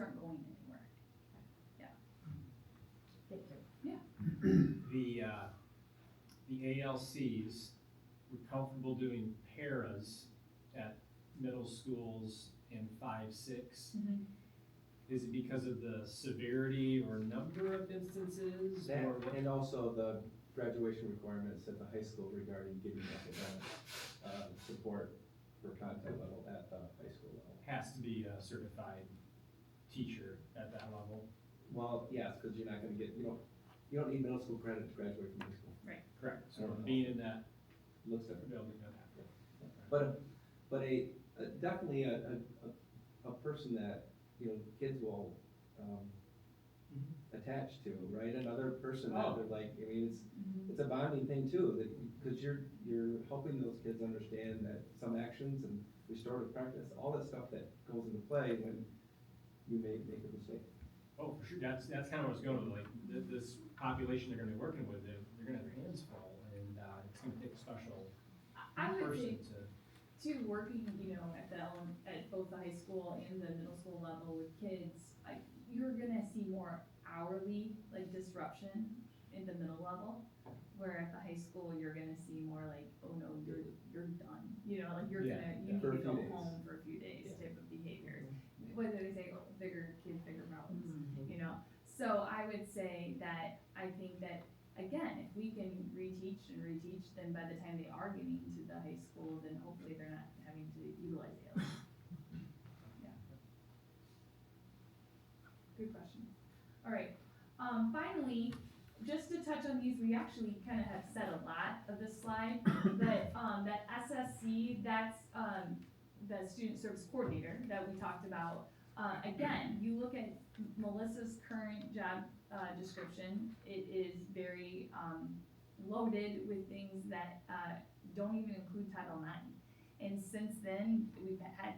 aren't going anywhere. Thank you. The ALCs, we're comfortable doing paras at middle schools in 5, 6. Is it because of the severity or number of instances? That, Or what? and also the graduation requirements at the high school regarding getting academic support for content level at the high school level. Has to be a certified teacher at that level? Well, yes, because you're not gonna get, you don't need middle school credit to graduate from high school. Correct, so being in that Looks different. building, okay. But definitely a person that, kids will, attach to, right? Another person that they're like, I mean, it's a bonding thing too, that, because you're helping those kids understand that some actions and restorative practice, all that stuff that goes into play when you may make a mistake. Oh, for sure, that's kind of what I was going with, like, this population they're gonna be working with, they're gonna have their hands full, and, it's gonna take a special I would person say, to. too, working, at both the high school and the middle school level with kids, you're gonna see more hourly, disruption in the middle level, where at the high school, you're gonna see more like, oh no, you're done, you need For a to few go days. home for a few days Yeah. type of behaviors. Whether they say, oh, bigger kids, bigger problems, So I would say that, I think that, again, if we can reteach, then by the time they are getting to the high school, then hopefully they're not having to utilize ALS. Yeah. Good question. All right, finally, just to touch on these, we actually kind of have said a lot of this slide, but, that SSC, that's, the student service coordinator that we talked about. Again, you look at Melissa's current job, description, it is very, loaded with things that, don't even include Title IX. And since then, we've had,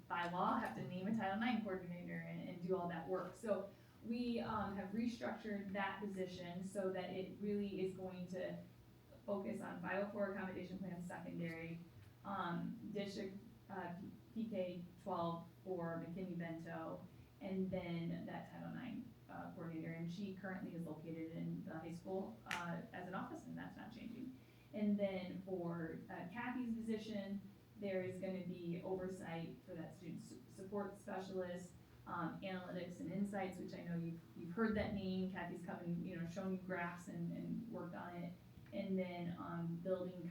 by law, have to name a Title IX coordinator and do all that work. So we, have restructured that position so that it really is going to focus on 504 accommodation plan secondary, district, PK 12 for McKinney-Vento, and then that Title IX coordinator, and she currently is located in the high school as an office, and that's not changing. And then for Kathy's position, there is going to be oversight for that student support specialist, analytics and insights, which I know you've heard that name. Kathy's coming, shown you graphs and worked on it. And then building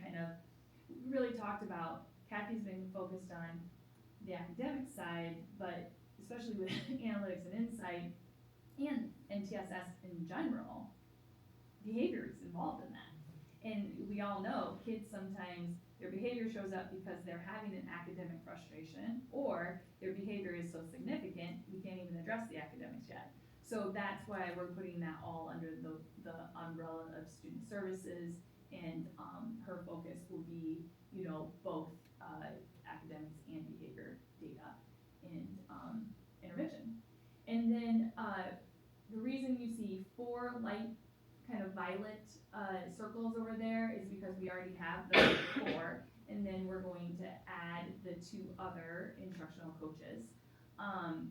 really talked about, Kathy's been focused on the academic side, but especially with analytics and insight and NTSS in general, behavior is involved in that. And we all know kids sometimes, their behavior shows up because they're having an academic frustration, or their behavior is so significant, we can't even address the academics yet. So that's why we're putting that all under the umbrella of student services, and her focus will be, both academics and behavior data and intervention. And then the reason you see 4 light violet circles over there is because we already have the 4, and then we're going to add the 2 other instructional coaches,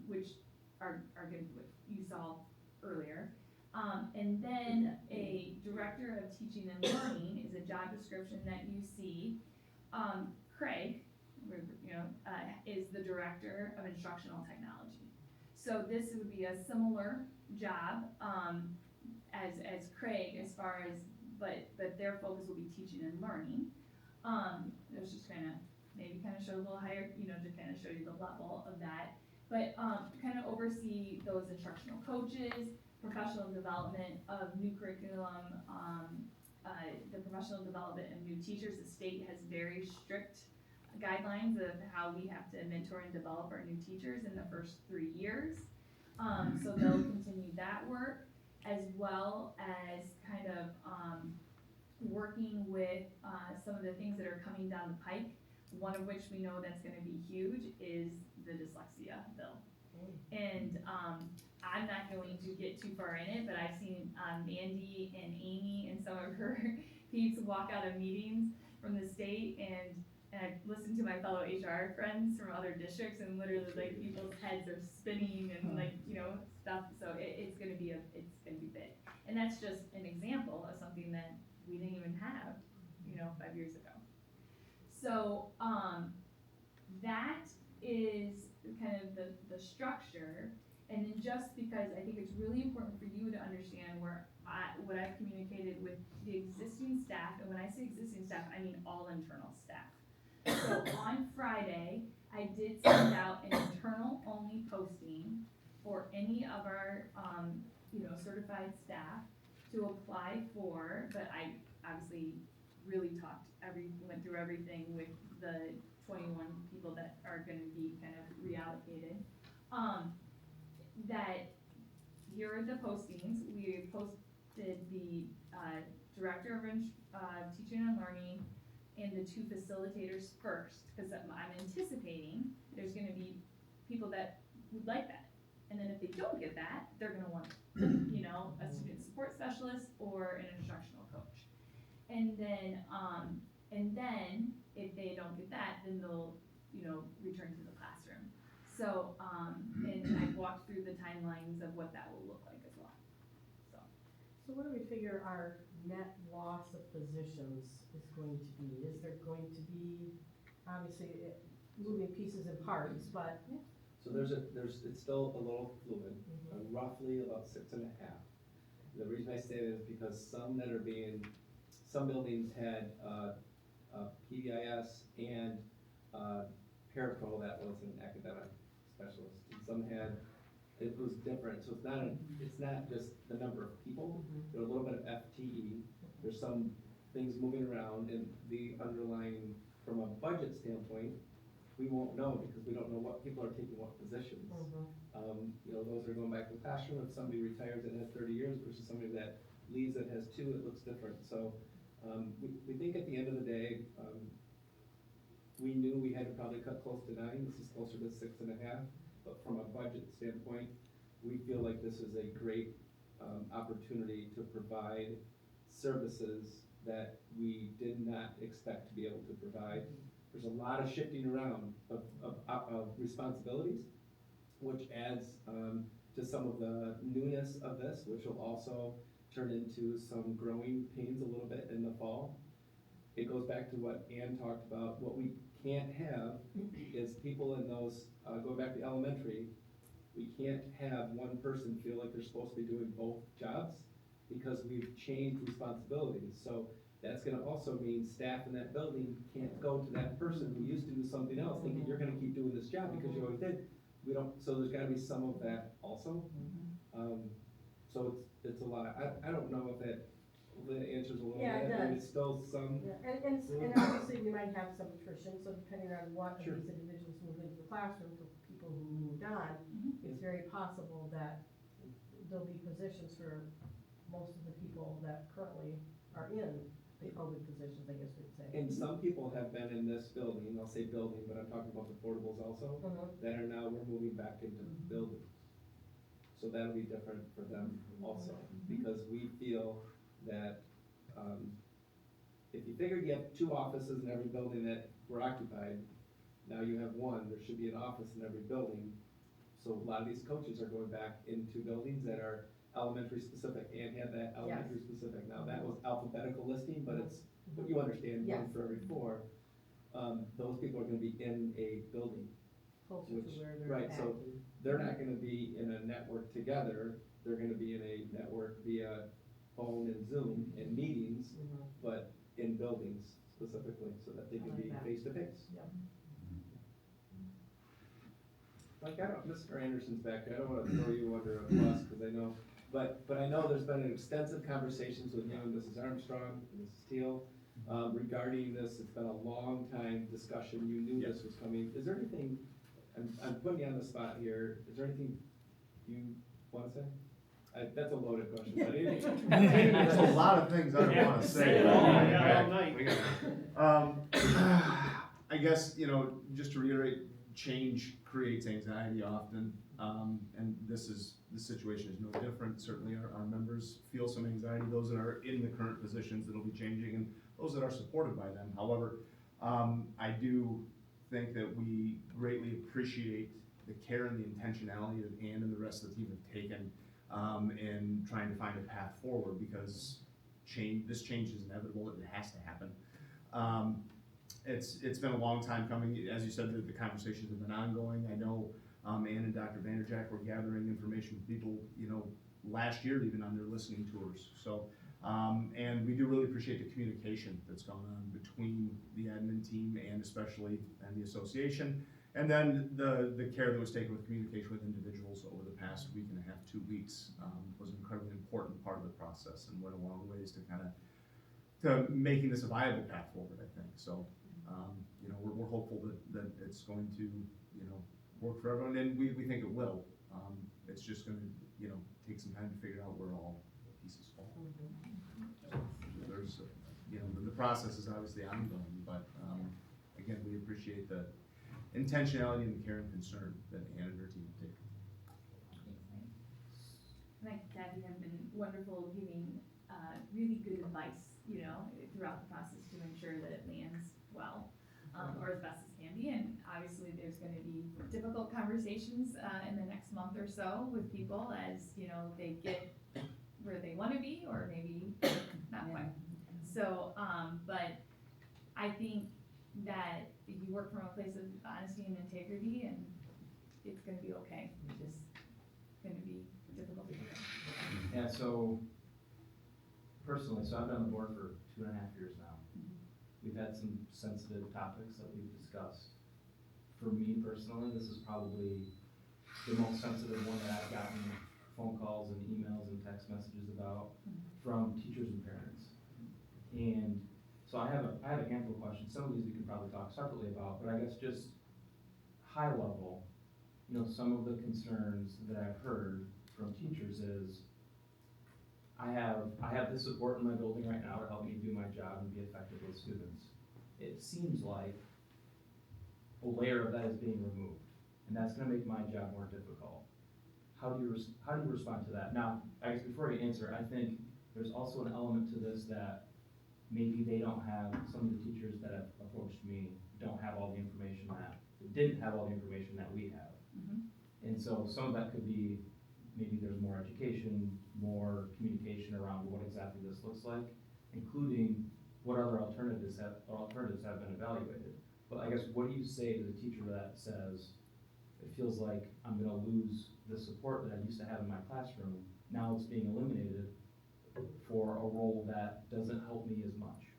which are going to be what you saw earlier. And then a director of teaching and learning is a job description that you see. Craig, is the director of instructional technology. So this would be a similar job as Craig, as far as, but their focus will be teaching and learning. It was just maybe show a little higher, to show you the level of that. But oversee those instructional coaches, professional development of new curriculum, the professional development of new teachers. The state has very strict guidelines of how we have to mentor and develop our new teachers in the first 3 years. So they'll continue that work, as well as working with some of the things that are coming down the pike. One of which we know that's going to be huge is the dyslexia bill. And I'm not going to get too far in it, but I've seen Mandy and Amy and some of her peeps walk out of meetings from the state, and and I listened to my fellow HR friends from other districts, and literally like people's heads are spinning and like, you know, stuff, so it's gonna be big. And that's just an example of something that we didn't even have, you know, 5 years ago. So, that is kind of the structure, and then just because I think it's really important for you to understand what I've communicated with the existing staff, and when I say existing staff, I mean all internal staff. So on Friday, I did send out an internal only posting for any of our, you know, certified staff to apply for, but I obviously really went through everything with the 21 people that are gonna be kind of reallocated. That here are the postings. We posted the director of teaching and learning and the 2 facilitators first, because I'm anticipating there's gonna be people that would like that. And then if they don't get that, they're gonna want, you know, a student support specialist or an instructional coach. And then if they don't get that, then they'll, you know, return to the classroom. So, and I've walked through the timelines of what that will look like as well, so. So what do we figure our net loss of positions is going to be? Is there going to be, obviously, moving pieces and parts, but. So it's still a little fluid, roughly about 6.5. The reason I say that is because some buildings had PBIS and parapro that was an academic specialist. And some had, it was different, so it's not just the number of people, there's a little bit of FTE, there's some things moving around, and the underlying, from a budget standpoint, we won't know because we don't know what people are taking what positions. You know, those are going back to the classroom. If somebody retires that has 30 years versus somebody that leaves that has 2, it looks different. So we think at the end of the day, we knew we had to probably cut close to 9. This is closer to 6.5. But from a budget standpoint, we feel like this is a great opportunity to provide services that we did not expect to be able to provide. There's a lot of shifting around of responsibilities, which adds to some of the newness of this, which will also turn into some growing pains a little bit in the fall. It goes back to what Ann talked about. What we can't have is people in those, going back to elementary, we can't have one person feel like they're supposed to be doing both jobs because we've changed responsibilities. So that's gonna also mean staff in that building can't go to that person who used to do something else thinking you're gonna keep doing this job because you always did. So there's gotta be some of that also. So it's a lot. I don't know if that answers a little bit, but it's still some. Yeah, and obviously we might have some attrition, so depending on what of these individuals move into the classroom, for people who moved on, it's very possible that there'll be positions for most of the people that currently are in the COVID positions, I guess we'd say. And some people have been in this building, I'll say building, but I'm talking about the portables also, that are now, we're moving back into buildings. So that'll be different for them also, because we feel that, if you figure you have 2 offices in every building that were occupied, now you have 1, there should be an office in every building. So a lot of these coaches are going back into buildings that are elementary specific and had that elementary specific. Now that was alphabetical listing, but it's, but you understand, 1 for every 4. Those people are gonna be in a building. Closer to where they're right, so they're not gonna be in a network together, they're gonna be in a network via phone and Zoom and meetings, but in buildings specifically, so that they can be face to face. Like, Mr. Anderson's back there, I don't wanna throw you under a bus, cause I know, but I know there's been extensive conversations with you and Mrs. Armstrong and Mrs. Teal, regarding this. It's been a long time discussion, you knew this was coming. Is there anything, I'm putting you on the spot here, is there anything you wanna say? That's a loaded question, but anything? There's a lot of things I wanna say. I guess, you know, just to reiterate, change creates anxiety often, and the situation is no different. Certainly our members feel some anxiety, those that are in the current positions that'll be changing, and those that are supported by them. However, I do think that we greatly appreciate the care and the intentionality that Ann and the rest of the team have taken in trying to find a path forward, because this change is inevitable, it has to happen. It's been a long time coming. As you said, the conversations have been ongoing. I know Ann and Dr. Vanderjack were gathering information from people, last year even on their listening tours. So, and we do really appreciate the communication that's gone on between the admin team and especially and the association. And then the care that was taken with communication with individuals over the past week and a half, 2 weeks, was an incredibly important part of the process and went a long ways to making this a viable path forward, I think. So, we're hopeful that it's going to, work for everyone, and we think it will. It's just gonna, take some time to figure out where all the pieces fall. There's, the process is obviously ongoing, but, again, we appreciate the intentionality and the care and concern that Ann and her team have taken. And Kathy have been wonderful giving, really good advice, throughout the process to ensure that it lands well, or as best as can be. And obviously there's gonna be difficult conversations, in the next month or so with people as, they get where they wanna be, or maybe not quite. So, but I think that if you work from a place of honesty and integrity, and it's gonna be okay. It's just gonna be difficult to do. Yeah, so personally, I've been on the board for 2.5 years now. We've had some sensitive topics that we've discussed. For me personally, this is probably the most sensitive one that I've gotten phone calls and emails and text messages about from teachers and parents. And so I have a handful of questions. Some of these we can probably talk separately about, but I guess just high level, some of the concerns that I've heard from teachers is, I have the support in my building right now to help me do my job and be effective with students. It seems like a layer of that is being removed, and that's gonna make my job more difficult. How do you respond to that? Now, I guess before you answer, I think there's also an element to this that maybe they don't have, some of the teachers that have approached me didn't have all the information that we have. And so some of that could be, maybe there's more education, more communication around what exactly this looks like, including what other alternatives have been evaluated. But I guess, what do you say to the teacher that says, it feels like I'm gonna lose the support that I used to have in my classroom, now it's being eliminated for a role that doesn't help me as much?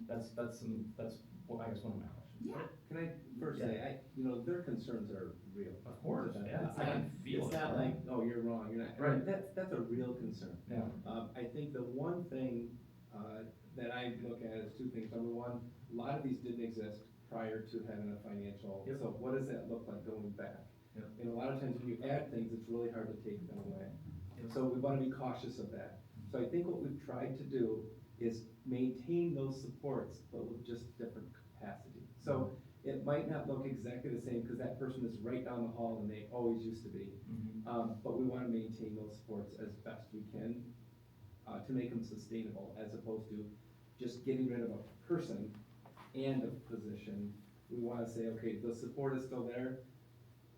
That's I guess one of my questions. Yeah. Can I first say, their concerns are real. Of course, yeah, It's I can feel it. It's not like, oh, you're wrong, you're not. Right. That's a real concern. Yeah. I think the one thing, that I look at is 2 things. Number one, a lot of these didn't exist prior to having a financial, Yep. so what does that look like going back? Yep. And a lot of times when you add things, it's really hard to take them away. Yep. So we wanna be cautious of that. So I think what we've tried to do is maintain those supports, but with just different capacity. So it might not look exactly the same, because that person is right down the hall and they always used to be. But we wanna maintain those supports as best we can, to make them sustainable, as opposed to just getting rid of a person and a position. We wanna say, okay, the support is still there,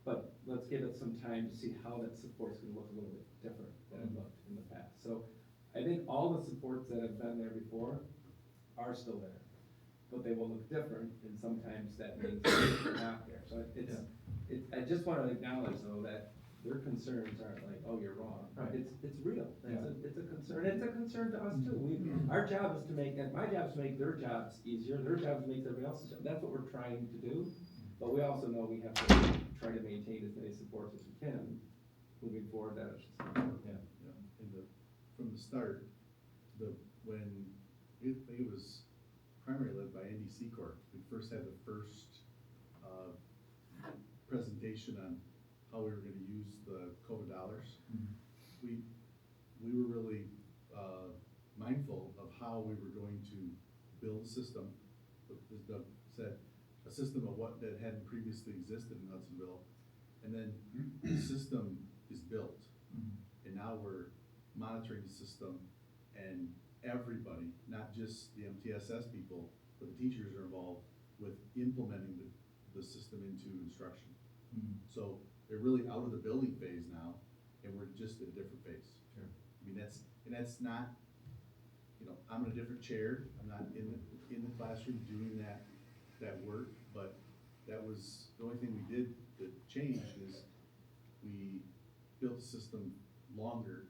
but let's give it some time to see how that support's gonna look a little bit different than it looked in the past. So I think all the supports that have been there before are still there, but they will look different, and sometimes that means they're not there. So I just wanna acknowledge though that their concerns aren't like, oh, you're wrong. Right. It's real. Yeah. It's a concern. It's a concern to us too. Our job is to make, and my job is to make their jobs easier. Their job is to make everybody else's job. That's what we're trying to do. But we also know we have to try to maintain as many supports as we can moving forward. That is just from the start, when it was primarily led by Andy Secor, we first had the first presentation on how we were gonna use the COVID dollars. We were really mindful of how we were going to build a system, as Doug said, a system of what that hadn't previously existed in Hudsonville. And then the system is built, and now we're monitoring the system, and everybody, not just the MTSS people, but the teachers are involved, with implementing the system into instruction. Mhm. So they're really out of the building phase now, and we're just at a different phase. Sure. I mean, that's not, you know, I'm in a different chair, I'm not in the classroom doing that work, but that was, the only thing we did that changed is we built the system longer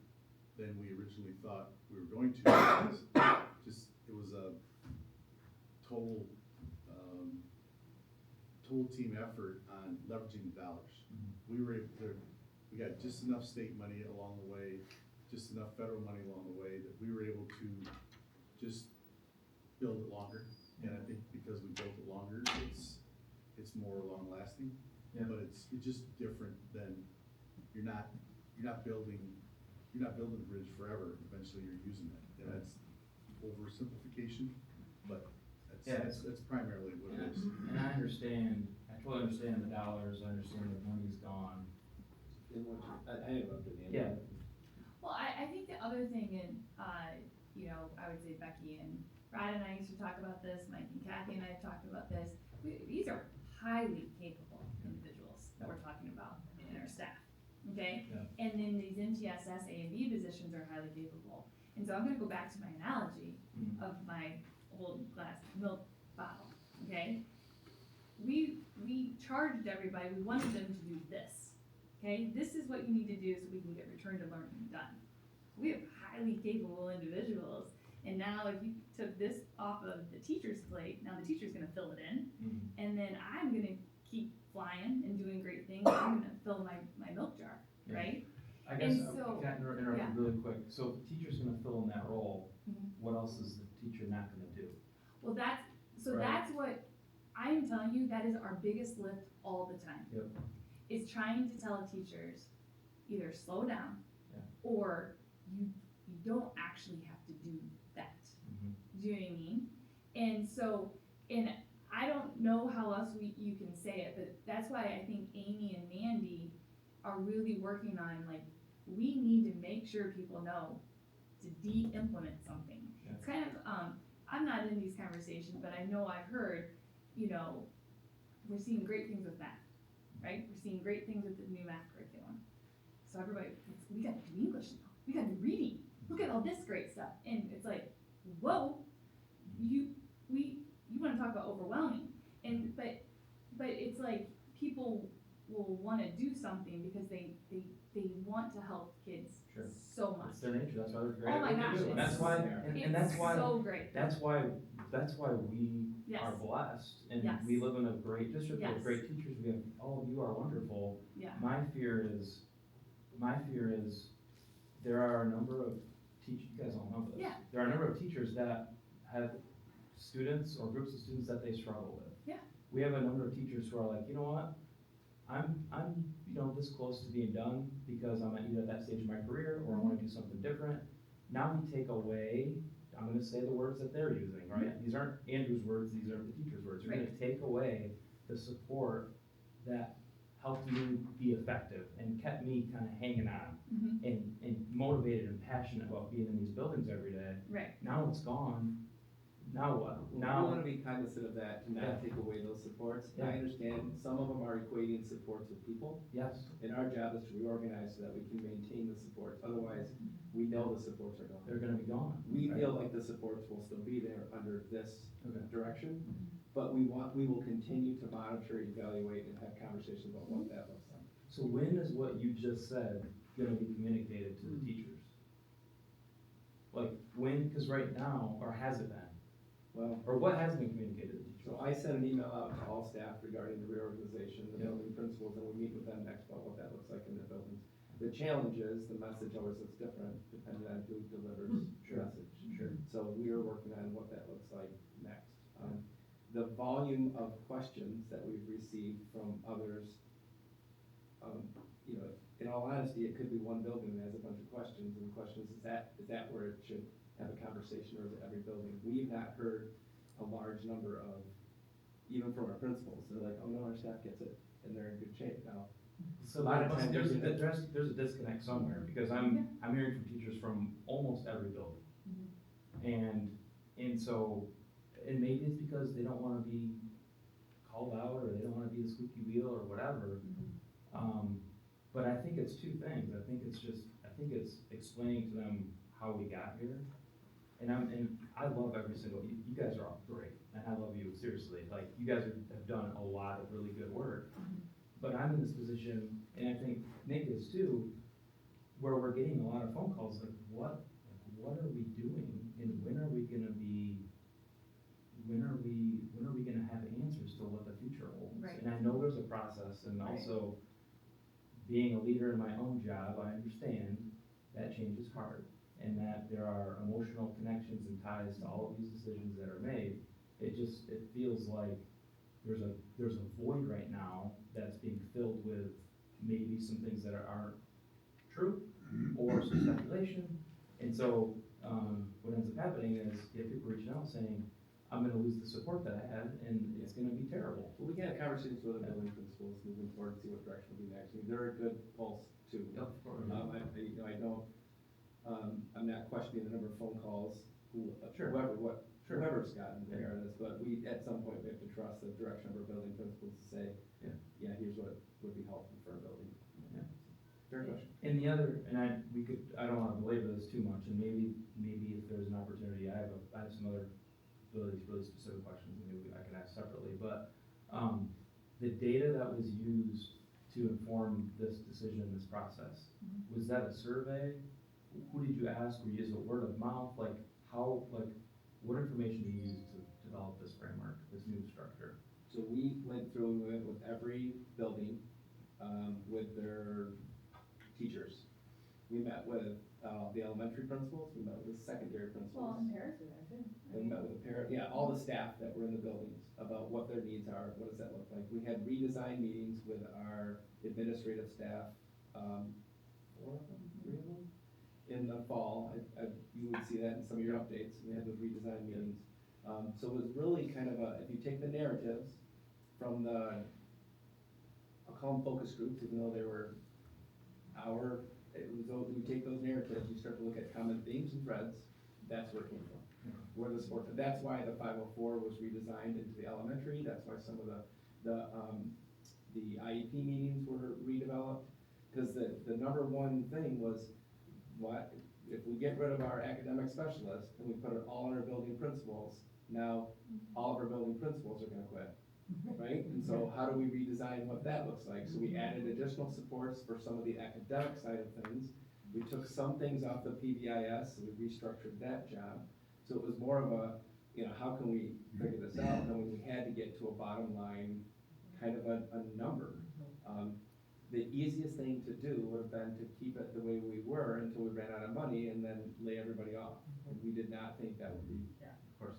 than we originally thought we were going to. It was a total, total team effort on leveraging the dollars. We were able to, we got just enough state money along the way, just enough federal money along the way that we were able to just build it longer. And I think because we built it longer, it's more long lasting. Yeah. But it's just different than, you're not building the bridge forever, eventually you're using it. And that's oversimplification, but Yeah. that's primarily what it is. And I totally understand the dollars, I understand the money's gone. I interrupted you. Yeah. Well, I think the other thing, and, you know, I would say Becky and Rod and I used to talk about this, Mike and Kathy and I have talked about this. These are highly capable individuals that we're talking about in our staff, okay? Yeah. And then these MTSS A and B positions are highly capable. And so I'm gonna go back to my analogy Mhm. of my old glass milk bottle, okay? We charged everybody, we wanted them to do this, okay? This is what you need to do so we can get return to learning done. We have highly capable individuals, and now if you took this off of the teacher's plate, now the teacher's gonna fill it in, Mhm. and then I'm gonna keep flying and doing great things, I'm gonna fill my milk jar, Yeah. right? I guess, And so- can I interrupt yeah. you really quick? So if the teacher's gonna fill in that role, Mhm. what else is the teacher not gonna do? Well, Right. that's what, I am telling you, that is our biggest lift all the time. Yep. Is trying to tell teachers, either slow down, Yeah. or you don't actually have to do that. Mhm. Do you know what I mean? And so, and I don't know how else you can say it, but that's why I think Amy and Mandy are really working on, like, we need to make sure people know to de-implement something. Yeah. It's kind of, I'm not in these conversations, but I know I've heard, you know, we're seeing great things with math, right? We're seeing great things with the new math curriculum. So everybody, we gotta do English now, we gotta do reading, look at all this great stuff, and it's like, whoa, you wanna talk about overwhelming, and, but it's like, people will wanna do something because they want to help kids Sure. so much. It's their nature, that's why they're great. Oh my at what gosh, they do. And it's- that's why, and that's why, so great. that's why we Yes. are blessed, and Yes. we live in a great district Yes. with great teachers, we have, all of you are wonderful. Yeah. My fear is, there are a number of you guys all know this. Yeah. There are a number of teachers that have students or groups of students that they struggle with. Yeah. We have a number of teachers who are like, you know what, I'm, you know, this close to being done because I'm either at that stage of my career or I wanna do something different. Now we take away, I'm gonna say the words that they're using, right? These aren't Andrew's words, these are the teacher's words. You're gonna take away the support that helped me be effective and kept me kinda hanging on Mhm. and motivated and passionate about being in these buildings every day. Right. Now it's gone, now what? We Now, wanna be cognizant of that, to Yeah. not take away those supports. Yeah. I understand some of them are equating supports with people, yes, and our job is to reorganize so that we can maintain the supports, otherwise, we know the supports are gone. they're gonna be gone. We right? feel like the supports will still be there under this Okay. direction, but we will continue to monitor, evaluate, and have conversations about what that looks like. So when is what you just said gonna be communicated to the teachers? Like, when, cause right now, or has it been? Well, Or what has been communicated to the teachers? so I sent an email out to all staff regarding the reorganization, the Yeah. building principals, and we meet with them next about what that looks like in their buildings. The challenge is, the message always looks different depending on who delivers the Sure. message. Sure. So we are working on what that looks like next. The volume of questions that we've received from others, you know, in all honesty, it could be one building that has a bunch of questions, and the question is that where it should have a conversation, or is it every building? We've not heard a large number of, even from our principals, they're like, oh no, our staff gets it, and they're in good shape now. So A lot there of must, times there's, you get- there's a disconnect somewhere, because I'm hearing from teachers from almost every building. And so, and maybe it's because they don't wanna be called out, or they don't wanna be the squeaky wheel, or whatever. But I think it's two things, I think it's explaining to them how we got here. And I love every single, you guys are all great, and I love you, seriously, like, you guys have done a lot of really good work. But I'm in this position, and I think Nick is too, where we're getting a lot of phone calls, like, what are we doing, and when are we gonna have answers to what the future holds? Right. And I know there's a process, and Right. also, being a leader in my own job, I understand that change is hard, and that there are emotional connections and ties to all of these decisions that are made. It feels like there's a void right now that's being filled with maybe some things that aren't true, or some speculation. And so, what ends up happening is, you have people reaching out saying, I'm gonna lose the support that I had, and it's gonna be terrible. Well, we can have conversations with the building principals moving forward, see what direction we'll be next. I mean, they're a good pulse too. Of course. I know, I'm not questioning the number of phone calls, Sure. whoever's gotten there, but we, at some point, we have to trust the direction of our building principals to say, Yeah. here's what would be helpful for our building. Yeah. Fair question. And the other, I don't wanna belabor this too much, and maybe if there's an opportunity, I have some other really specific questions, maybe I can ask separately, but, the data that was used to inform this decision, this process, was that a survey? Who did you ask? Were you using word of mouth? What information did you use to develop this framework, this new structure? So we went through it with every building, with their teachers. We met with, the elementary principals, we met with the secondary principals. Well, and parents are there too. We met with the parent, all the staff that were in the buildings about what their needs are, what does that look like. We had redesign meetings with our administrative staff, 4 of them, 3 of them, in the fall. You would see that in some of your updates, we had those redesign meetings. So it was really kind of if you take the narratives from I'll call them focus groups, even though they were you take those narratives, you start to look at common themes and threads, that's where it came from. Where the sport, that's why the 504 was redesigned into the elementary, that's why some of the IEP meetings were redeveloped, because the number one thing was, what, if we get rid of our academic specialists and we put it all on our building principals, now all of our building principals are gonna quit, right? And so how do we redesign what that looks like? So we added additional supports for some of the academic side of things. We took some things off the PBIS, so we restructured that job. So it was more of how can we figure this out? And when we had to get to a bottom line, kind of a number. The easiest thing to do would have been to keep it the way we were until we ran out of money and then lay everybody off. And we did not think that would be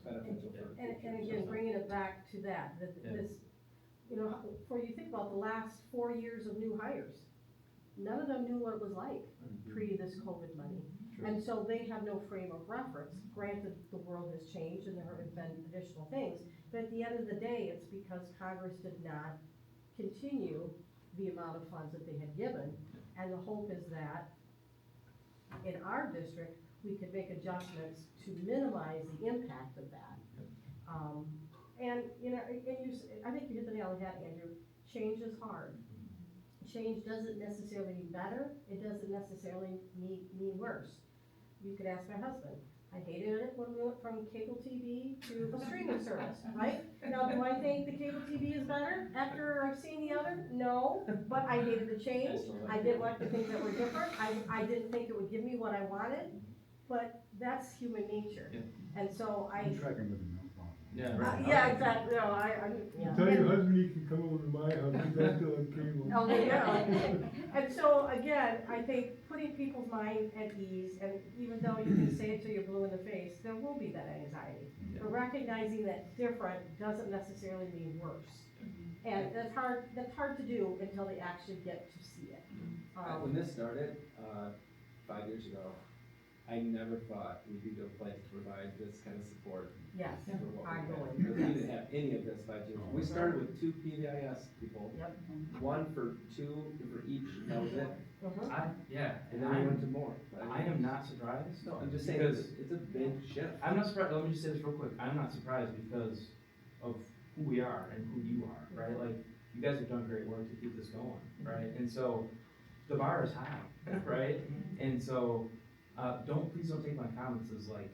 beneficial for. And again, bringing it back to that this, for you think about the last 4 years of new hires, none of them knew what it was like pre this COVID money. Sure. And so they have no frame of reference. Granted, the world has changed and there have been additional things, but at the end of the day, it's because Congress did not continue the amount of funds that they had given. And the hope is that in our district, we could make adjustments to minimize the impact of that. And I think you hit the nail on the head, Andrew. Change is hard. Change doesn't necessarily mean better. It doesn't necessarily mean worse. You could ask my husband. I hated it when we went from cable TV to a streaming service, right? Now, do I think the cable TV is better after I've seen the other? No, but I hated the change. I didn't like the things that were different. I didn't think it would give me what I wanted, but that's human nature. And so I'm tracking with him, no problem. yeah, exactly. No, yeah. Tell your husband he can come over to my house, he's not still on cable. Oh, there you go. And so, again, I think putting people's mind at ease, and even though you can say it till you're blue in the face, there will be that anxiety. But recognizing that different doesn't necessarily mean worse. And that's hard to do until they actually get to see it. When this started, 5 years ago, I never thought we'd be to a place to provide this kind of support. Yes, for what we had. ongoing. Because we didn't have any of this 5 years. We started with 2 PBIS people. Yep. 1 for each, that was it. And then we went to more. I am not surprised. No, I'm just saying, Because it's a big shift. I'm not surprised, let me just say this real quick, I'm not surprised because of who we are and who you are, right? Like, you guys have done great work to keep this going, right? And so, the bar is high, right? And so, please don't take my comments as like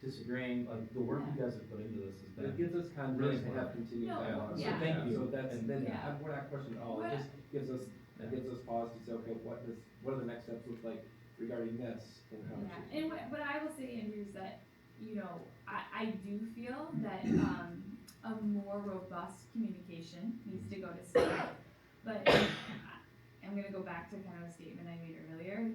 disagreeing, like, the work you guys have put into this has It been, gives us confidence Really to have continued No, dialogue. yeah. So thank you. So that's, And- then, Yeah. we're not questioning at all, it What- just gives us, it gives us pause to say, okay, what do the next steps look like regarding this in Yeah, conversation? and what I will say, Andrew, is that, you know, I do feel that, a more robust communication needs to go to staff. But I'm gonna go back to kind of a statement I made earlier,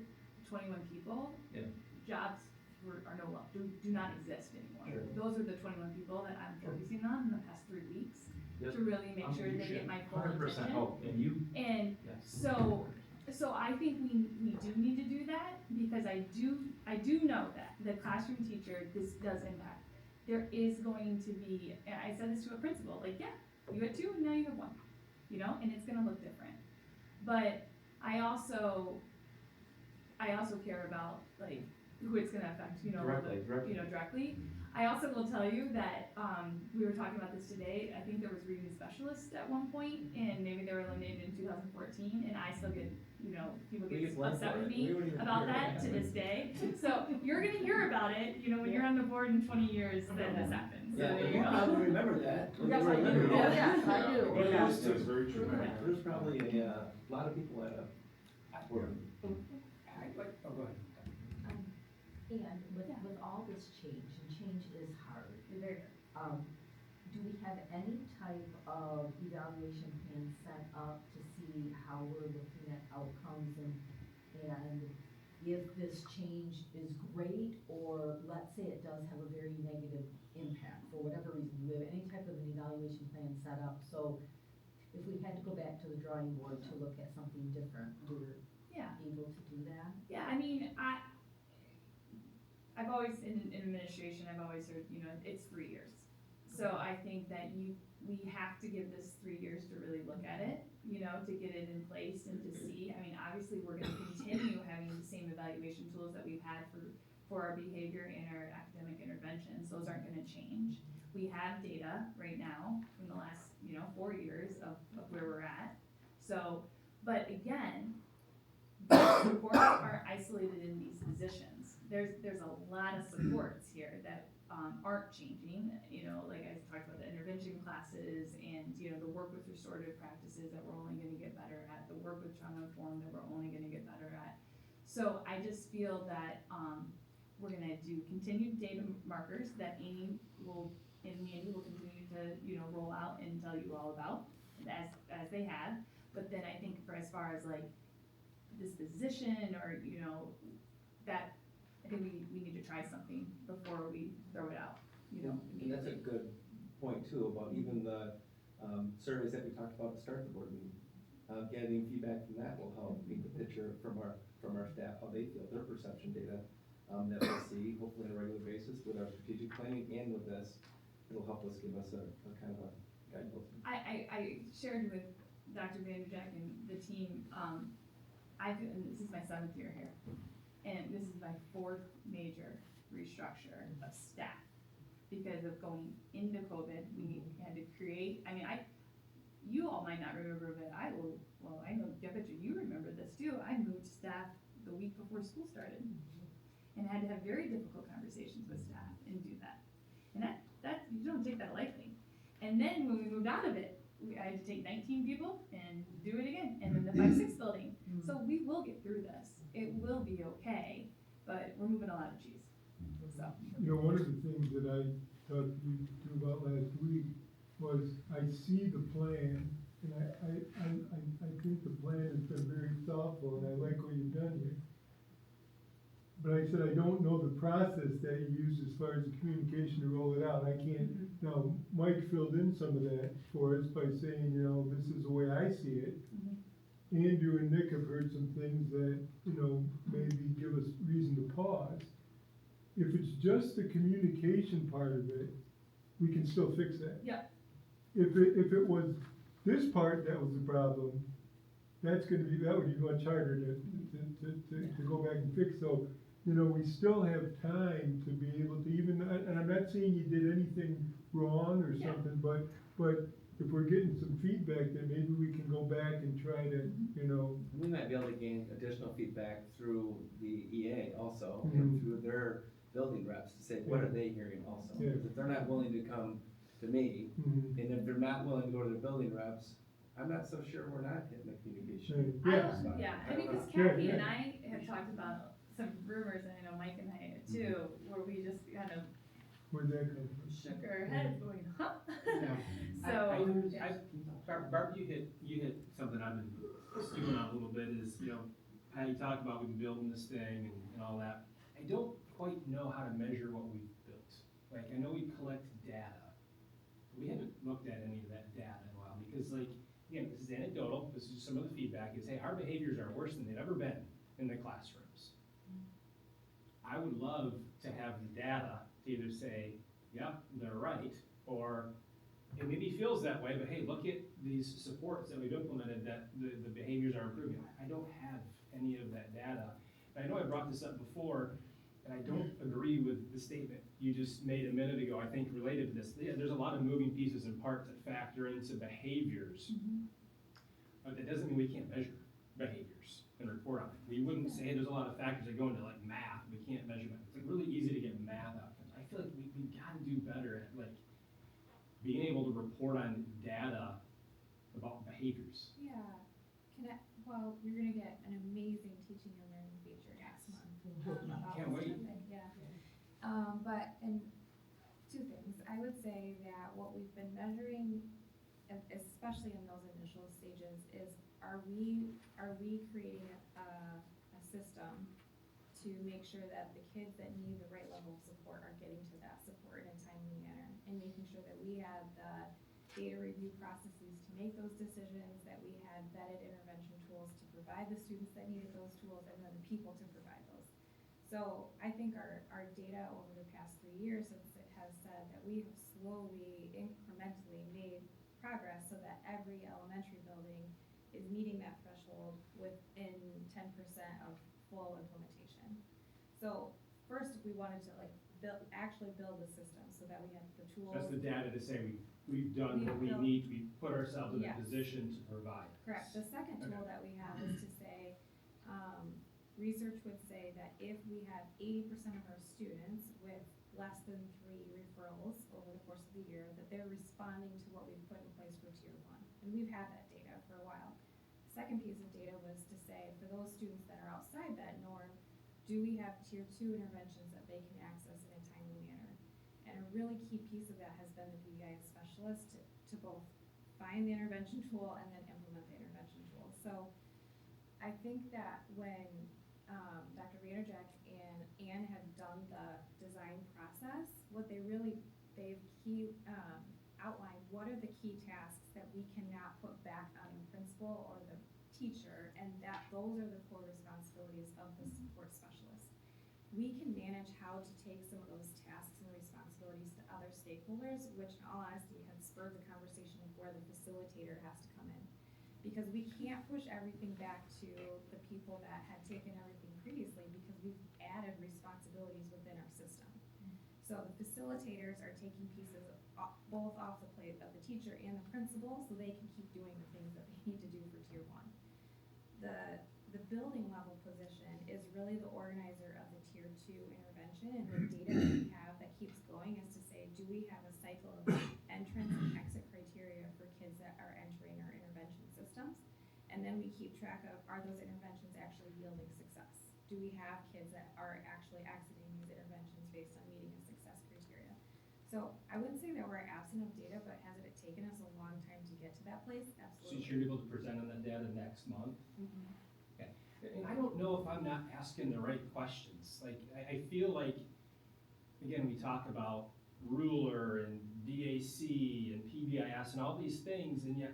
21 people. Yeah. Jobs are no longer, do not exist anymore. Sure. Those are the 21 people that I'm focusing on in the past 3 weeks, Yep. to really make sure they get my full 100% attention. hope, and you, And yes. so I think we do need to do that, because I do know that the classroom teacher, this does impact. There is going to be, and I said this to a principal, like, yeah, you had 2, and now you have 1, you know, and it's gonna look different. But I also care about, like, who it's gonna affect, you know, directly. I also will tell you that, we were talking about this today, I think there was reading specialists at one point, and maybe they were eliminated in 2014, and I still get, you know, people We get get blamed upset for with it. me We wouldn't even about hear that it. to this day. So you're gonna hear about it, you know, when you're on the board in 20 years, that this happens, so Yeah, there you you go. probably remember that. Yes, I do. Yeah. Oh, yes, I do. But Yeah. it's very traumatic. There's probably a lot of people at a board meeting. Oh, go ahead. And with all this change, and change is hard, do we have any type of evaluation plan set up to see how we're looking at outcomes and if this change is great, or let's say it does have a very negative impact for whatever reason? Do we have any type of an evaluation plan set up? So if we had to go back to the drawing board to look at something different, we're Yeah. able to do that? Yeah, I mean, I've always, in administration, I've always heard, you know, it's 3 years. So I think that we have to give this 3 years to really look at it, you know, to get it in place and to see. I mean, obviously, we're gonna continue having the same evaluation tools that we've had for our behavior and our academic interventions. Those aren't gonna change. We have data right now from the last, you know, 4 years of where we're at. So, but again, the supports are isolated in these positions. There's a lot of supports here that aren't changing, you know, like I talked about the intervention classes and, you know, the work with restorative practices that we're only gonna get better at, the work with trauma informed that we're only gonna get better at. So I just feel that, we're gonna do continued data markers that Amy and Mandy will continue to, you know, roll out and tell you all about, as they have. But then I think for as far as like this position or, you know, that, I think we need to try something before we throw it out, you know. And that's a good point too, about even the surveys that we talked about at the start of the board meeting. Getting feedback from that will help paint the picture from our staff, how they feel, their perception data that we see, hopefully on a regular basis with our strategic planning and with this. It'll help us give us a kind of a guidepost. I shared with Dr. Vanderjack and the team, and this is my 7th year here, and this is my 4th major restructure of staff. Because of going into COVID, we had to create, I mean, you all might not remember, but I bet you remember this too. I moved staff the week before school started. And had to have very difficult conversations with staff and do that. And that you don't take that lightly. And then when we moved out of it, I had to take 19 people and do it again, and then the 5-6 building. So we will get through this. It will be okay, but we're moving a lot of cheese, so. You know, one of the things that I talked to you about last week was I see the plan, and I think the plan has been very thoughtful, and I like what you've done here. But I said, I don't know the process that you use as far as the communication to roll it out. I can't, now, Mike filled in some of that for us by saying, you know, this is the way I see it. Andrew and Nick have heard some things that, you know, maybe give us reason to pause. If it's just the communication part of it, we can still fix that. Yeah. If it was this part that was the problem, that would be much harder to go back and fix. So, you know, we still have time to be able to even, and I'm not saying you did anything wrong or something, but but if we're getting some feedback, then maybe we can go back and try to, you know, We might be able to gain additional feedback through the EA also, Mhm. and through their building reps to say, what are they hearing also? Yeah. Because if they're not willing to come to me, mhm. and if they're not willing to go to their building reps, I'm not so sure we're not hitting the communication. Right. I Yeah. don't, yeah, I mean, cause Yeah, Kathy and yeah. I have talked about some rumors, and I know Mike and I too, where we just kind of Where'd that come from? shook our heads going, huh? Yeah. So, Barb, you hit something I've been stewing on a little bit is, how you talk about we've been building this thing and all that. I don't quite know how to measure what we've built. Like, I know we collect data, but we haven't looked at any of that data in a while, because again, this is anecdotal, this is some of the feedback is, hey, our behaviors are worse than they've ever been in the classrooms. I would love to have the data to either say, yep, they're right, or it maybe feels that way, but hey, look at these supports that we've implemented that the behaviors are improving. I don't have any of that data. And I know I brought this up before, and I don't agree with the statement you just made a minute ago, I think related to this. Yeah, there's a lot of moving pieces and parts that factor into behaviors, but that doesn't mean we can't measure behaviors and report on it. We wouldn't say, hey, there's a lot of factors that go into like math, we can't measure them. It's like really easy to get math outcomes. I feel like we gotta do better at like being able to report on data about behaviors. Yeah, well, you're gonna get an amazing teaching and learning feature next month. About Can't this wait. kind of thing, yeah. And two things, I would say that what we've been measuring, especially in those initial stages, is are we creating a system to make sure that the kids that need the right level of support are getting to that support in a timely manner, and making sure that we had the data review processes to make those decisions, that we had vetted intervention tools to provide the students that needed those tools, and then the people to provide those. So I think our data over the past 3 years has said that we have slowly, incrementally made progress so that every elementary building is meeting that threshold within 10% of full implementation. So first, we wanted to actually build the system so that we had the tools. That's the data to say we've done what we need, we've put ourselves in a Yes. position to provide. Correct. The second tool that we have is to say, research would say that if we have 80% of our students with less than 3 referrals over the course of the year, that they're responding to what we've put in place for tier 1. And we've had that data for a while. Second piece of data was to say, for those students that are outside that norm, do we have tier 2 interventions that they can access in a timely manner? And a really key piece of that has been the PBIS specialist to both find the intervention tool and then implement the intervention tool. So I think that when Dr. Vaynerchuk and Ann had done the design process, what they've outlined what are the key tasks that we cannot put back on the principal or the teacher, and that those are the core responsibilities of the support specialist. We can manage how to take some of those tasks and responsibilities to other stakeholders, which in all honesty has spurred the conversation of where the facilitator has to come in. Because we can't push everything back to the people that had taken everything previously, because we've added responsibilities within our system. So the facilitators are taking pieces both off the plate of the teacher and the principal, so they can keep doing the things that they need to do for tier 1. The building level position is really the organizer of the tier 2 intervention, and the data that we have that keeps going is to say, do we have a cycle of entrance and exit criteria for kids that are entering our intervention systems? And then we keep track of, are those interventions actually yielding success? Do we have kids that are actually exiting these interventions based on meeting a success criteria? So I wouldn't say that we're absent of data, but has it taken us a long time to get to that place? So Absolutely. you're able to present on that data next month? Okay. And I don't know if I'm not asking the right questions. Like, I feel like, again, we talk about ruler and DAC and PBIS and all these things, and yet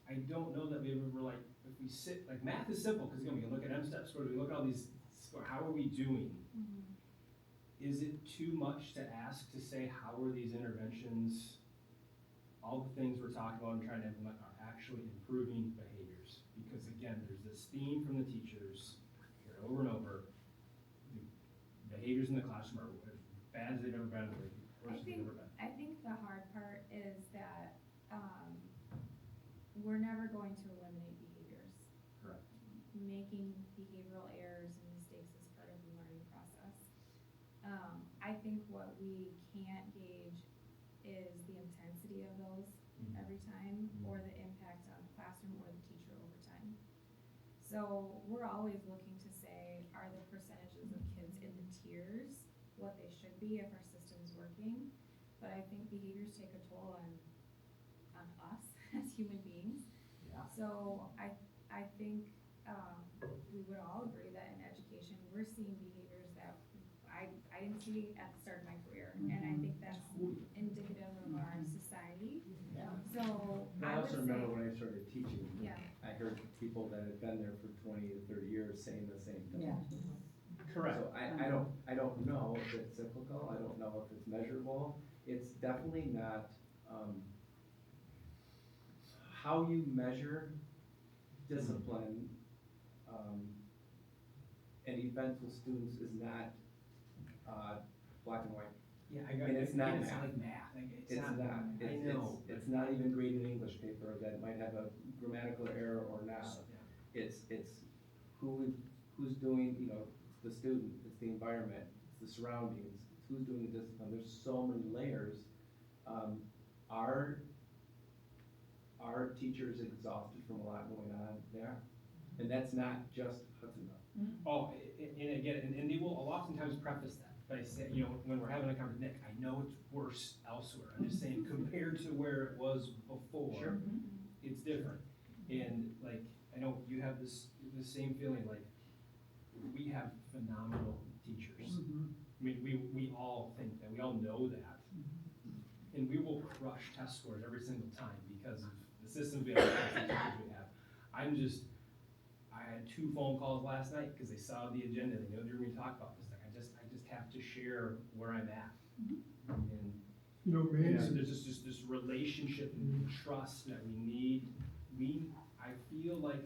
I don't know that we ever like, if we sit, like math is simple, because again, we can look at M-step scores, we look at all these, how are we doing? Is it too much to ask to say, how are these interventions, all the things we're talking about and trying to implement are actually improving behaviors? Because again, there's this theme from the teachers, here over and over, the behaviors in the classroom are as bad as they've ever been, or worse as they've ever been. I think the hard part is that we're never going to eliminate behaviors. Correct. Making behavioral errors and mistakes is part of the learning process. I think what we can't gauge is the intensity of those every time, or the impact on the classroom or the teacher over time. So we're always looking to say, are the percentages of kids in the tiers what they should be if our system's working? But I think behaviors take a toll on us as human beings. Yeah. So I think, we would all agree that in education, we're seeing behaviors that I didn't see at the start of my career. And I think that's indicative of our society. So I I would also say, remember when I started teaching, yeah, I heard people that had been there for 20 to 30 years saying the same thing. Yeah. Correct. So I don't know if it's cyclical, I don't know if it's measurable. It's definitely not, how you measure discipline, and events with students is not, black and white. Yeah, I got And it. it's not It's math. like math. Like, It's not, I know. it's not even graded English paper that might have a grammatical error or not. Yeah. It's who's doing, you know, it's the student, it's the environment, it's the surroundings, it's who's doing the discipline, there's so many layers. Our teachers exhausted from a lot going on there, and that's not just Hudsonville. Oh, and again, and they will oftentimes preface that by saying, you know, when we're having a conversation, Nick, I know it's worse elsewhere. I'm just saying, compared to where it was before, Sure. it's different. And like, I know you have the same feeling, like, we have phenomenal teachers. I mean, we all think that, we all know that. And we will crush test scores every single time because of the systems we have, the teachers we have. I had 2 phone calls last night because they saw the agenda, they know they're going to talk about this. Like, I just have to share where I'm at. And You know, so there's just this relationship and trust that we need. I feel like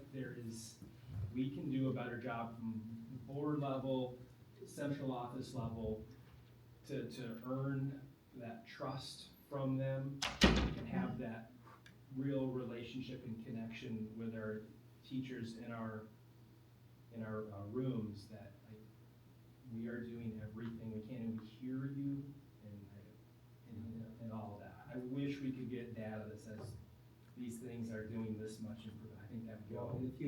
we can do a better job from board level, central office level, to earn that trust from them and have that real relationship and connection with our teachers in our rooms, that like, we are doing everything we can, and we hear you and all of that. I wish we could get data that says these things are doing this much improvement. I think that would go. And if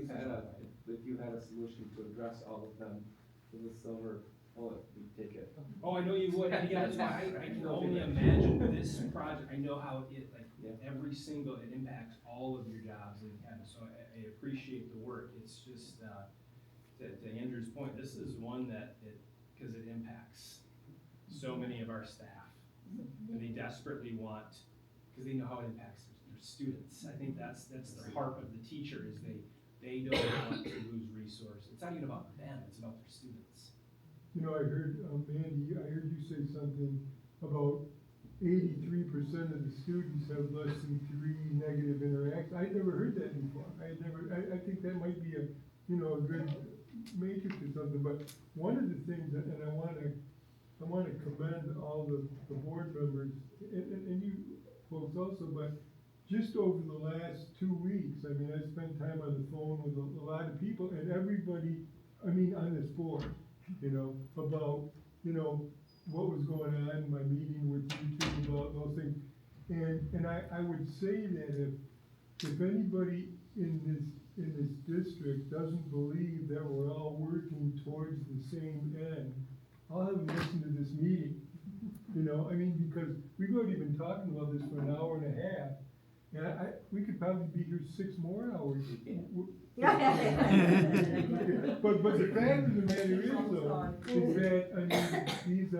you had a solution to address all of them with a silver bullet, you'd take it. Oh, I know you would, and again, that's why I can only imagine this project, I know how it, like, every single, it impacts all of your jobs in the cabinet, so I appreciate the work. It's just, to Andrew's point, this is one that because it impacts so many of our staff, and they desperately want, because they know how it impacts their students. I think that's the heart of the teacher, is they don't want to lose resource. It's not even about them, it's about their students. You know, I heard, Mandy, I heard you say something about 83% of the students have less than 3 negative interactions. I'd never heard that before. I think that might be a good matrix or something, but one of the things, and I wanna commend all the board members, and you folks also, but just over the last 2 weeks, I mean, I spent time on the phone with a lot of people, and everybody, on this board, about, what was going on, my meeting with you two about those things. And I would say that if anybody in this district doesn't believe that we're all working towards the same end, I'll have them listen to this meeting. Because we've already been talking about this for an hour and a half, and we could probably be here 6 more hours. But the fact of the matter is though, is that, these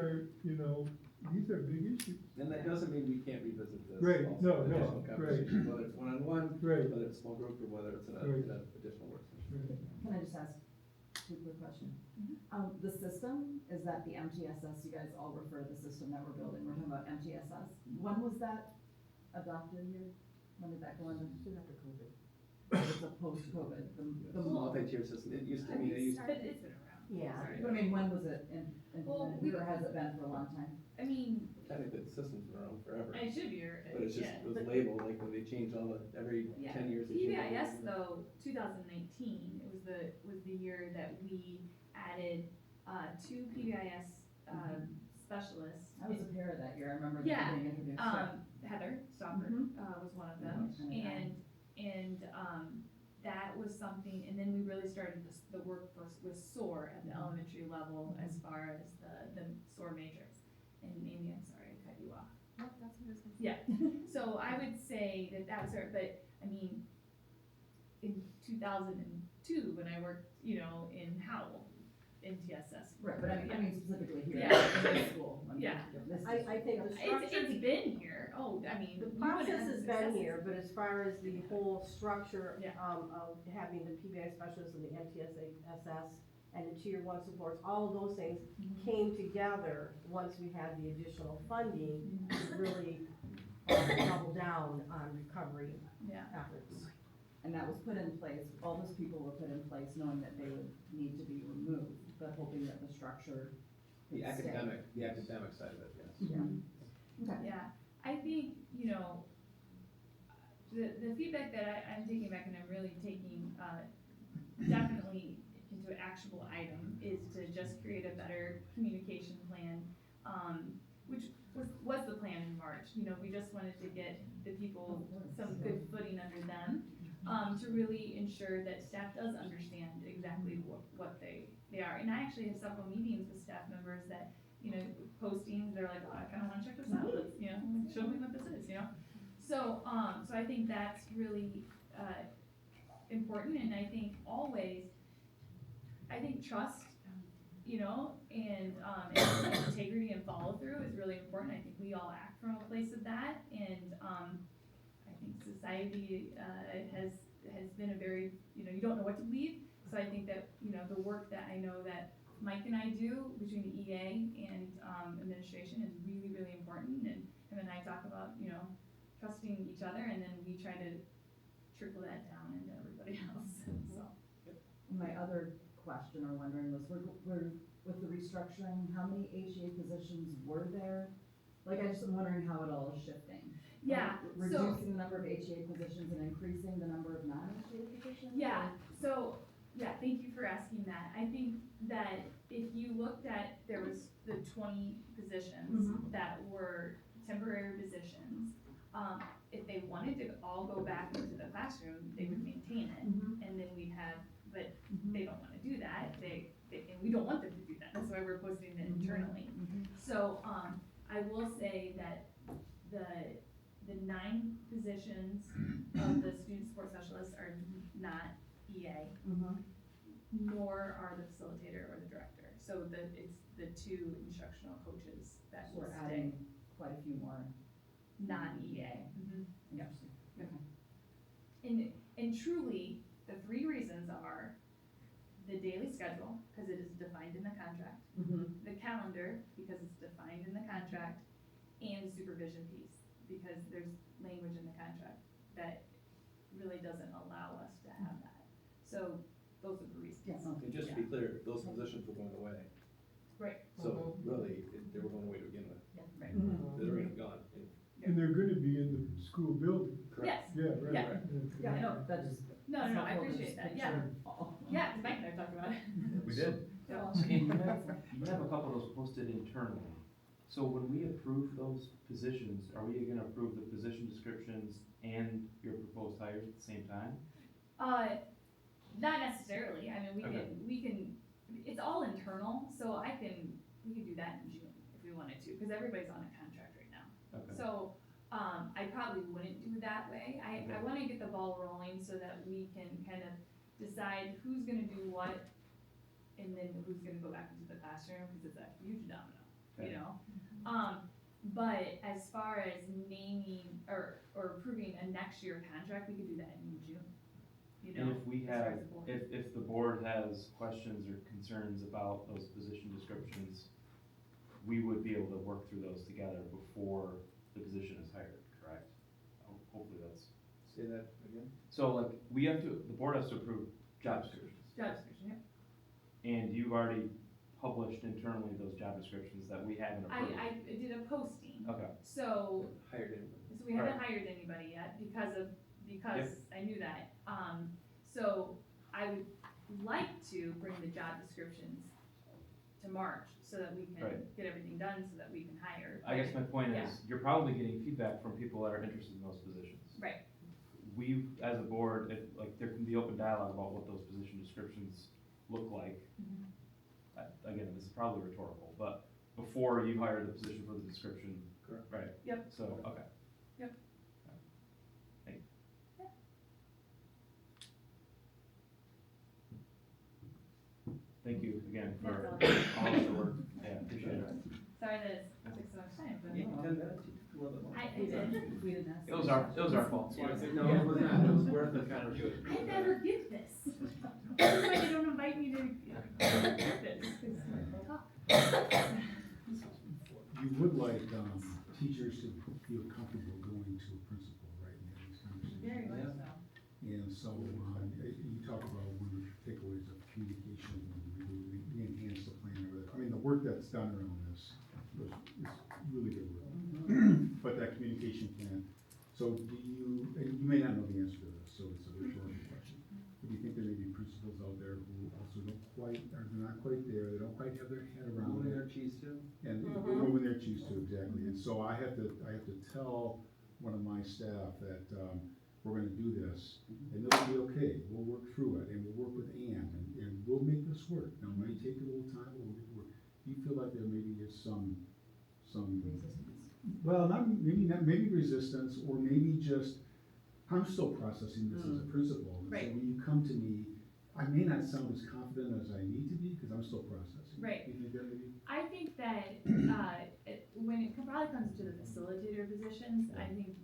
are big issues. And that doesn't mean we can't revisit this. Right, also, no, additional right. conversations, whether it's one-on-one, Right. whether it's small group, or whether it's in Right. an additional work session. Can I just ask 2 quick questions? The system, is that the MTSS, you guys all refer to the system that we're building, we're talking about MTSS. When was that adopted here? When did that go into? Soon after COVID. It's a post-COVID, The multi-tier system, it used to be, But it's been around. Yeah, Sorry. but when was it Well, implemented, or has it been for a long time? I mean, Technically, the system's been around forever, it should be, but it's just, yeah. it was labeled, like when they changed all the, every Yeah, 10 years. they change PBIS it. though, 2019, it was the year that we added, 2 PBIS, specialists. I was a para that year, I remember that Yeah, being introduced. Yeah. Heather Stopper, was one of them, and, that was something, and then we really started the work with SOAR at the elementary level as far as the SOAR matrix. And Amy, I'm sorry, I cut you off. Nope, that's what I was gonna say. Yeah, so I would say that was our, but, I mean, in 2002, when I worked, in Howell, in TSS. Right, but I mean specifically here, Yeah. in school. Yeah. I think the structure. It's been here, The process has been here, but as far as the whole structure, Yeah. of having the PBI specialists and the MTSS and the tier 1 supports, all of those things came together once we had the additional funding to really double down on recovery Yeah. efforts. And that was put in place, all those people were put in place knowing that they would need to be removed, but hoping that the structure would The stay. academic side of it, yes. Yeah. Okay. Yeah, I think, the feedback that I'm taking back and I'm really taking, definitely into an actionable item is to just create a better communication plan, which was the plan in March. We just wanted to get the people some good footing under them, to really ensure that staff does understand exactly what they are. And I actually have several meetings with staff members that, postings, they're like, oh, I kinda wanna check this out, let's, show me what this is, So, so I think that's really, important, and I think always, trust, and integrity and follow through is really important. I think we all act from a place of that, and, I think society, has been a very, you don't know what to believe, so I think that, the work that I know that Mike and I do between the EA and, administration is really, really important, and him and I talk about, trusting each other, and then we try to trickle that down into everybody else, so. My other question or wondering was, we're, with the restructuring, how many HEA positions were there? Like, I just am wondering how it all is shifting. Yeah, Like, so, reducing the number of HEA positions and increasing the number of non-HEA positions? yeah, so, yeah, thank you for asking that. I think that if you looked at, there was the 20 positions that were temporary positions. If they wanted to all go back into the classroom, they would maintain it, and then we'd have, but they don't wanna do that, and we don't want them to do that, that's why we're posting it internally. So, I will say that the 9 positions of the student support specialists are not EA, nor are the facilitator or the director, so it's the 2 instructional coaches that So will we're stay, adding quite a few more. non-EA. Interesting. Okay. And truly, the 3 reasons are the daily schedule, because it is defined in the contract, the calendar, because it's defined in the contract, and the supervision piece, because there's language in the contract that really doesn't allow us to have that. So, those are the reasons. Yes. And just to be clear, those positions were going away. Right. So really, they were going away to begin with. Right. They're already gone. And they're gonna be in the school building. Yes, Yeah, right. Yeah. Yeah, no, that just. no, it's I helpful to appreciate just that, picture yeah, all. yeah, 'cause Mike and I talked about it. We did. You have a couple of those posted internally. So when we approve those positions, are we gonna approve the position descriptions and your proposed hires at the same time? Not necessarily, I mean, Okay. we can, it's all internal, so we can do that in June if we wanted to, because everybody's on a contract right now. Okay. So, I probably wouldn't do it that way. I wanna get the ball rolling so that we can kind of decide who's gonna do what, and then who's gonna go back into the classroom, because it's a huge domino, you Okay. know? But as far as naming or approving a next year contract, we could do that in June, you know? And if we as far have, as the board. if the board has questions or concerns about those position descriptions, we would be able to work through those together before the position is hired, correct? Hopefully that's. Say that again? So like, the board has to approve job descriptions, Job description, yeah. and you've already published internally those job descriptions that we haven't approved? I did a posting, Okay, so, Hired anybody. so we haven't hired anybody yet because I knew that. So I would like to bring the job descriptions to March so that we can Right. get everything done so that we can hire. I guess my point Yeah. is, you're probably getting feedback from people that are interested in those positions. Right. We, as a board, like, there can be open dialogue about what those position descriptions look like. Mhm. Again, this is probably rhetorical, but before you hire the position for the description. Correct. Right. Yep. So, okay. Yep. Thank you. Thank you again for That's all of the work. Yeah, appreciate it. Sorry that it took so much time, but Yeah, 10 minutes, you took a little bit more. I did. We didn't ask. It was our fault. No, it was not, it was worth the conversation. I never get this. That's why they don't invite me to get this, 'cause I talk. You would like, teachers to feel comfortable going to a principal, right, and having these conversations. Very much so. And so, you talk about one of the takeaways of communication, and we enhance the plan, I mean, the work that's done around this is really good work. But that communication plan, so do you, and you may not know the answer to this, so it's a rhetorical question. But do you think there may be principals out there who also don't quite, or they're not quite there, they don't quite have their head around Moving it? their cheese too. And we're moving their cheese too, exactly, and so I have to tell one of my staff that, we're gonna do this, and they'll be okay, we'll work through it, and we'll work with Ann, and we'll make this work. Now, it might take a little time, but we'll make it work. Do you feel like there maybe is some, well, maybe resistance, or maybe just, I'm still processing this as a principal. And Right. So when you come to me, I may not sound as confident as I need to be, because I'm still processing. Right. Do you think that maybe? I think that, when it probably comes to the facilitator positions, I think,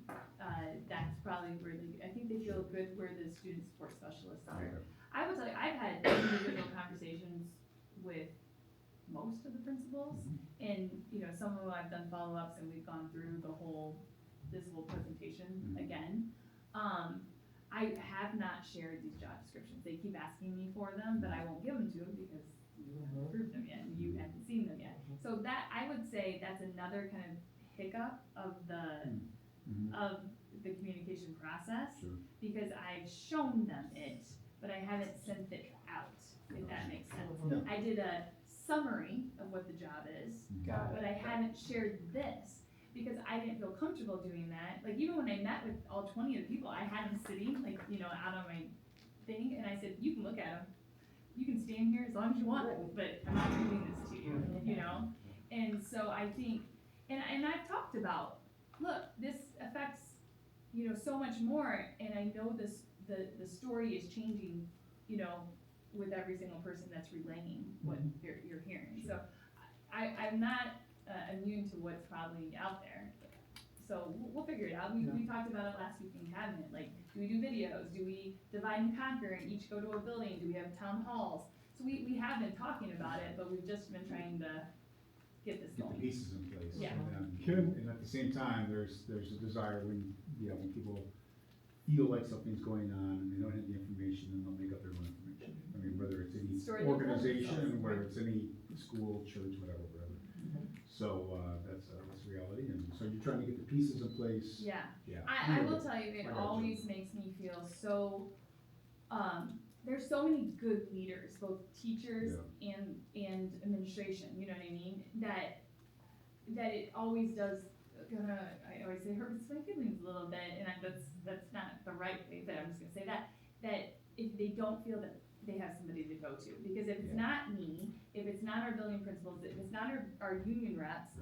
that's probably where I think they feel good where the student support specialists are. I would tell you, I've had individual conversations with most of the principals, and, you know, some of them I've done follow-ups, and we've gone through this whole presentation again. I have not shared these job descriptions. They keep asking me for them, but I won't give them to them because you haven't approved them yet, and you haven't seen them yet. So that, I would say that's another kind of hiccup of the communication process. Sure. Because I've shown them it, but I haven't sent it out, if that makes sense. Yeah. I did a summary of what the job is, Got but I haven't shared this, because I didn't feel comfortable doing that. Like, even when I met with all 20 of the people, I had them sitting, like, you know, out on my thing, and I said, you can look at them. You can stand here as long as you want, but I'm not doing this to you, you know? And so I think, and I've talked about, look, this affects, you know, so much more, and I know the story is changing, you know, with every single person that's relaying what you're hearing. So I'm not immune to what's probably out there. So we'll figure it out. We talked about it last week in cabinet. Like, do we do videos? Do we divide and conquer and each go to a building? Do we have town halls? So we have been talking about it, but we've just been trying to get this Get the going. pieces in place. Yeah. And at the same time, there's a desire when people feel like something's going on and they don't have the information, and they'll make up their own information. I mean, whether it's any Story they tell organization, themselves. whether it's any school, church, whatever. So, that's reality, and so you're trying to get the pieces in place. Yeah. Yeah. I will tell you, it I got you. always makes me feel so, there's so many good leaders, both teachers and administration, you know what I mean? That it always does, I always say hurts my feelings a little bit, and that's not the right way, but I'm just gonna say that if they don't feel that they have somebody to go to, because if it's not me, if it's not our building principals, if it's not our union reps,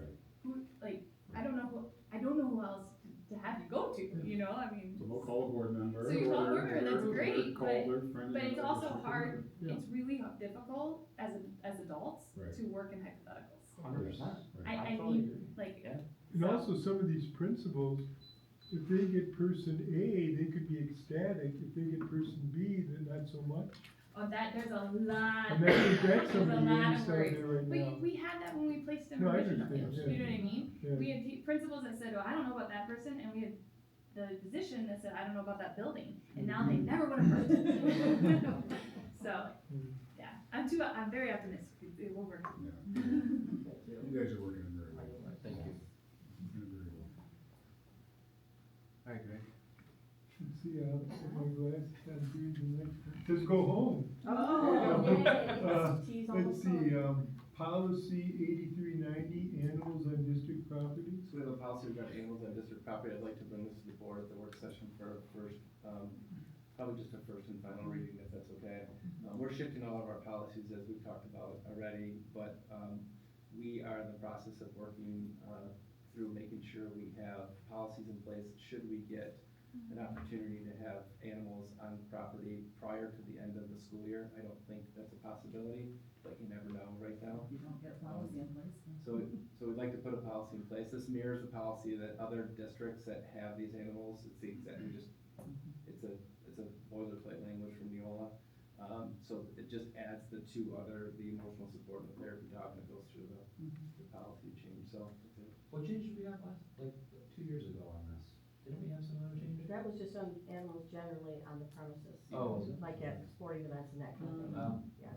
who, like, I don't know who else to have you go to, you know, I mean. So they'll call a board member. So you call a board member, that's or great, call their friend but in it's the also district. hard, Yeah. it's really difficult as adults Right. to work in hypotheticals. 100%. I totally mean, agree. like, Yeah. And also, some of these principals, if they get person A, they could be ecstatic. If they get person B, then not so much. there's a lot, And I think that's some there's of a the lot angst of out worries. there right now. We had that when we placed them No, I originally, understand, you know what I mean? Yeah. We had principals that said, oh, I don't know about that person, and we had the physician that said, I don't know about that building, and now they never would have heard. So, yeah, I'm very optimistic, it will work. Yeah. last time, period, the next, just go home. Oh, Let's see, policy 8390, animals on district property. So we have a policy regarding animals on district property. I'd like to bring this to the board at the work session for a first, probably just a first and final reading, if that's okay. We're shifting all of our policies as we've talked about already, but, we are in the process of working, through making sure we have policies in place should we get an opportunity to have animals on property prior to the end of the school year. I don't think that's a possibility, but you never know right now. You don't get a policy in place. So we'd like to put a policy in place. This mirrors the policy that other districts that have these animals, it's the exact, it's a boilerplate language from Neola. So it just adds the two other, the emotional support and the therapy dog, and it goes through the policy change, so that's it. What change did we have last, like, 2 years ago on this? Didn't we have some other change? that was just on animals generally on the premises. Oh. Like at sporting events and that kind of thing. Oh. Yeah.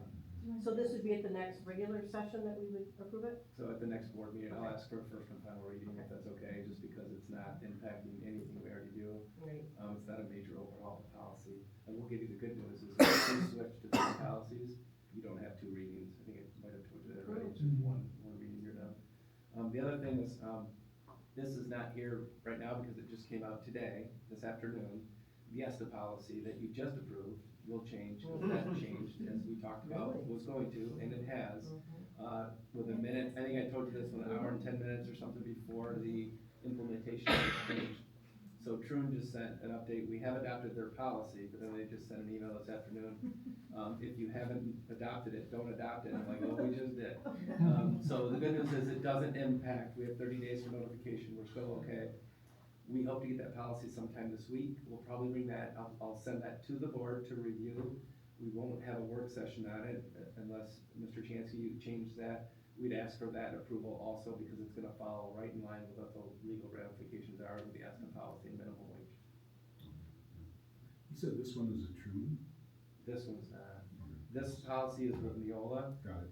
So this would be at the next regular session that we would approve it? So at the next board meeting, I'll ask for a first and final reading, if that's okay, just because it's not impacting anything we already do. Right. It's not a major overhaul of policy. And we'll give you the good news is if you switch to different policies, you don't have 2 readings. I think I might have told you that already, it's just one reading, you're done. The other thing is, this is not here right now because it just came out today, this afternoon. The ESTA policy that you just approved will change, that changed, as we talked about, was going to, and it has. With a minute, I think I told you this, 1 hour and 10 minutes or something before the implementation changed. So Troon just sent an update, we have adopted their policy, but then they just sent an email this afternoon. If you haven't adopted it, don't adopt it. I'm like, well, we just did. So the good news is it doesn't impact, we have 30 days for notification, we're still okay. We hope to get that policy sometime this week. We'll probably bring that, I'll send that to the board to review. We won't have a work session on it unless Mr. Chansky, you change that. We'd ask for that approval also because it's gonna follow right in line with what the legal ramifications are of the ESTA policy and minimum wage. You said this one is a true? This one's not. This policy is with Neola. Got it.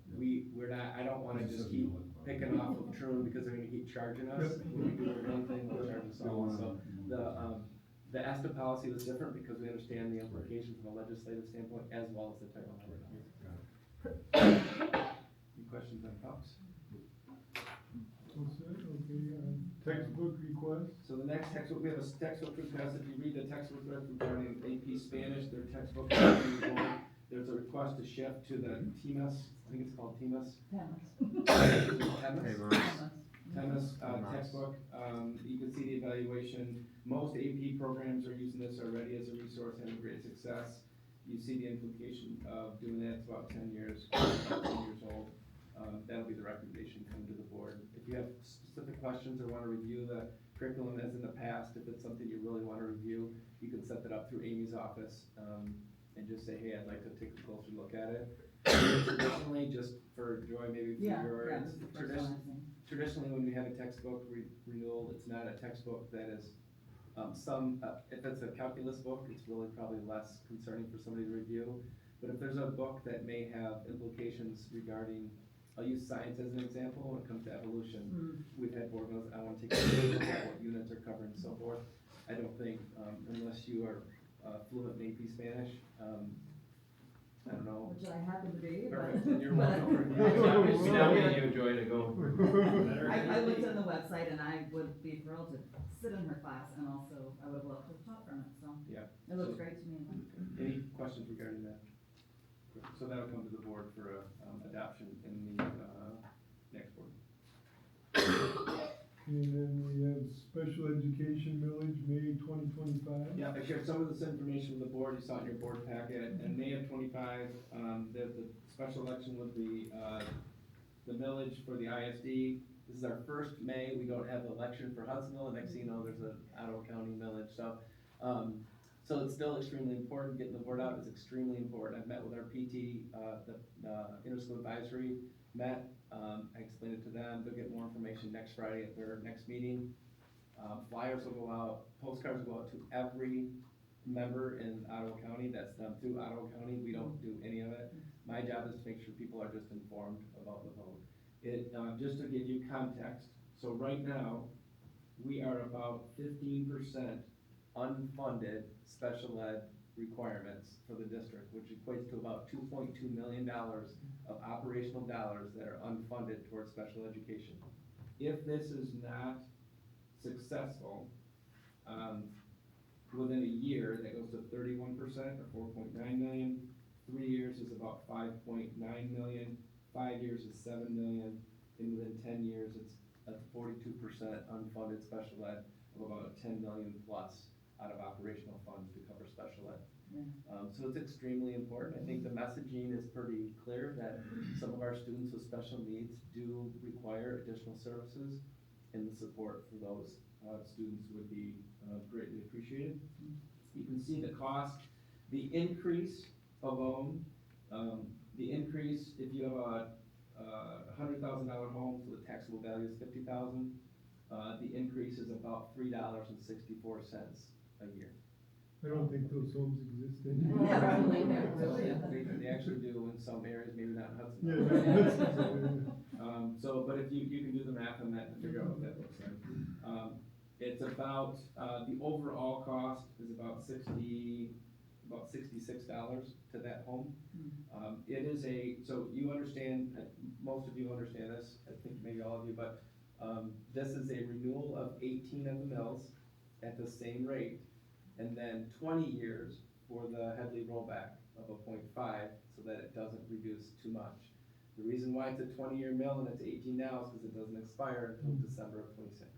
We're not, I don't wanna just keep picking off of True because they're gonna keep charging us. When we do the one thing, they'll charge us all. So the ESTA policy was different because we understand the implications from a legislative standpoint as well as the Title IX. Any questions on pups? What's that? Okay, textbook request? So the next textbook, we have a textbook request. If you read the textbook regarding AP Spanish, their textbook, there's a request to shift to the TMS, I think it's called TMS. TMS textbook. You can see the evaluation. Most AP programs are using this already as a resource, having great success. You see the implication of doing that. It's about 10 years, about 10 years old. That'll be the recommendation coming to the board. If you have specific questions or want to review the curriculum as in the past, if it's something you really want to review, you can set that up through Amy's office, and just say, hey, I'd like to take a closer look at it. Traditionally, just for Joy, maybe for your, traditionally when we have a textbook renewal, it's not a textbook that is, if it's a calculus book, it's really probably less concerning for somebody to review. But if there's a book that may have implications regarding, I'll use science as an example, when it comes to evolution. We've had board meetings, I want to take a look at what units are covered and so forth. I don't think, unless you are fluent in AP Spanish, I don't know. Which I happen to be, but. Perfect, then you're welcome. We nominate you, Joy, to go. I looked on the website and I would be thrilled to sit in her class and also I would love to talk from it, so. Yeah. It looks great to me. Any questions regarding that? So that'll come to the board for adoption in the next board. And then we have special education millage, May 2025. Yeah, I shared some of this information with the board, you saw it in your board packet. In May of 25, the special election would be the millage for the ISD. This is our first May, we don't have an election for Hudsonville, and next thing you know, there's an Ottawa County millage, so it's still extremely important, getting the word out is extremely important. I've met with our PT, the interschool advisory, I explained it to them, they'll get more information next Friday at their next meeting. Flyers will go out, postcards will go out to every member in Ottawa County, that's done through Ottawa County, we don't do any of it. My job is to make sure people are just informed about the vote. Just to give you context, so right now, we are about 15% unfunded special ed requirements for the district, which equates to about $2.2 million of operational dollars that are unfunded towards special education. If this is not successful, within a year, that goes to 31%, or 4.9 million. 3 years is about 5.9 million. 5 years is 7 million. And within 10 years, it's a 42% unfunded special ed of about 10 million plus out of operational funds to cover special ed. So it's extremely important. I think the messaging is pretty clear that some of our students with special needs do require additional services, and the support for those students would be greatly appreciated. You can see the cost, the increase alone, the increase if you have a $100,000 home, so the taxable value is $50,000. The increase is about $3.64 a year. I don't think those homes exist anymore. They actually do in some areas, maybe not in Yeah, Hudsonville. But if you can do the math on that to figure out what that looks like. It's about, the overall cost is about $66 to that home. It is so you understand, most of you understand this, I think maybe all of you, but this is a renewal of 18 of the mills at the same rate, and then 20 years for the Headley rollback of a 0.5, so that it doesn't reduce too much. The reason why it's a 20-year mill and it's 18 now is because it doesn't expire until December of 26.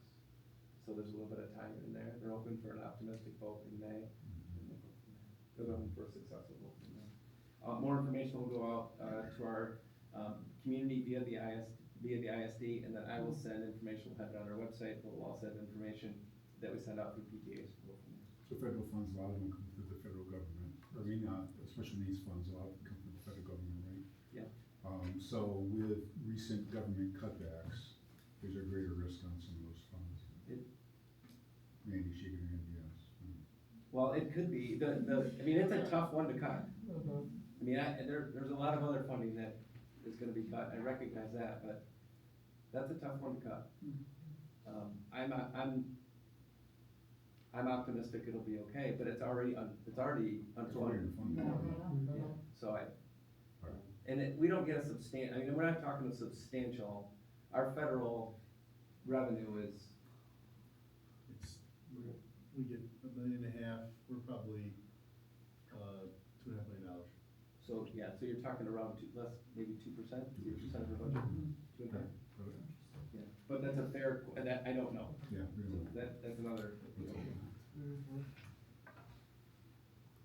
So there's a little bit of time in there. They're hoping for an optimistic vote in May. They're hoping for a successful vote in May. More information will go out to our community via the ISD, and then I will send information. We'll have it on our website, but we'll also have information that we send out through PTAs. So federal funds, a lot of them come through the federal government. I mean, special needs funds, a lot of them come from the federal government, right? Yeah. So with recent government cutbacks, there's a greater risk on some of those funds. Randy shaking her head, yes. Well, it could be. I mean, it's a tough one to cut. I mean, there's a lot of other funding that is gonna be cut. I recognize that, but that's a tough one to cut. I'm optimistic it'll be okay, but it's already unfunded. Yeah. So we don't get a substantial, I mean, we're not talking a substantial, our federal revenue is. We get $1.5 million, we're probably, $2.5 million. So, yeah, so you're talking around maybe 2% of the budget? 2.5. Yeah, but that's a fair, that, I don't know. Yeah. So that's another.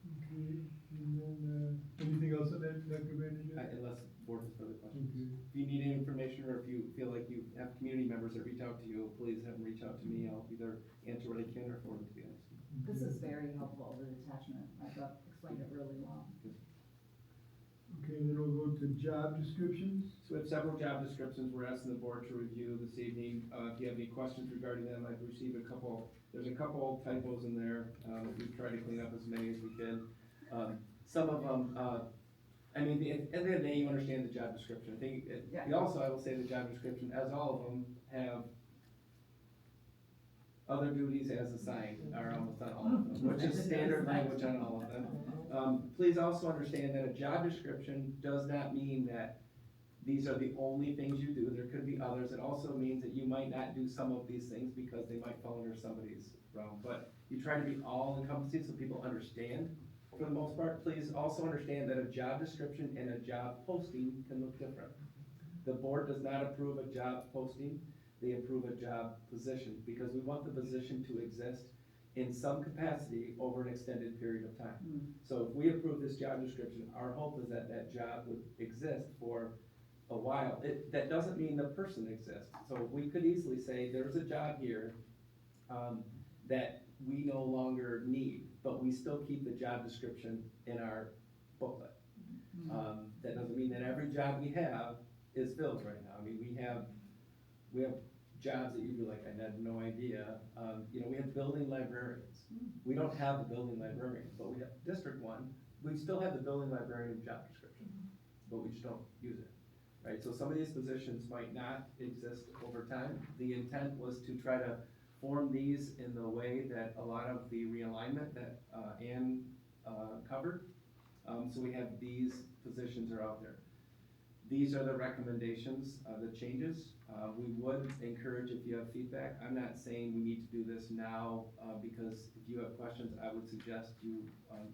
Okay, and then, anything else on that, Dr. Vanderjagt? Unless board has further questions. Okay. If you need any information, or if you feel like you have community members that reach out to you, please have them reach out to me. I'll either answer what I can or forward it to the ISD. This is very helpful, the attachment. I thought explained it really well. Okay, then we'll go to job descriptions. So we have several job descriptions we're asking the board to review this evening. If you have any questions regarding them, I've received there's a couple typos in there. We've tried to clean up as many as we can. Some of them, I mean, at the end of the day, you understand the job description. I think, I will say the job description, as all of them, have other duties as assigned, or almost on all of them, which is standard language on all of them. Please also understand that a job description does not mean that these are the only things you do. There could be others. It also means that you might not do some of these things because they might fall under somebody's realm. But you try to be all encompassing so people understand. For the most part, please also understand that a job description and a job posting can look different. The board does not approve a job posting. They approve a job position because we want the position to exist in some capacity over an extended period of time. So if we approve this job description, our hope is that that job would exist for a while. That doesn't mean the person exists. So we could easily say there's a job here that we no longer need, but we still keep the job description in our booklet. That doesn't mean that every job we have is filled right now. I mean, we have jobs that you'd be like, I had no idea. We have building librarians. We don't have a building librarian, but we have District 1. We still have the building librarian job description, but we just don't use it, right? So some of these positions might not exist over time. The intent was to try to form these in the way that a lot of the realignment that Ann covered. So we have these positions are out there. These are the recommendations, the changes. We would encourage if you have feedback. I'm not saying we need to do this now, because if you have questions, I would suggest you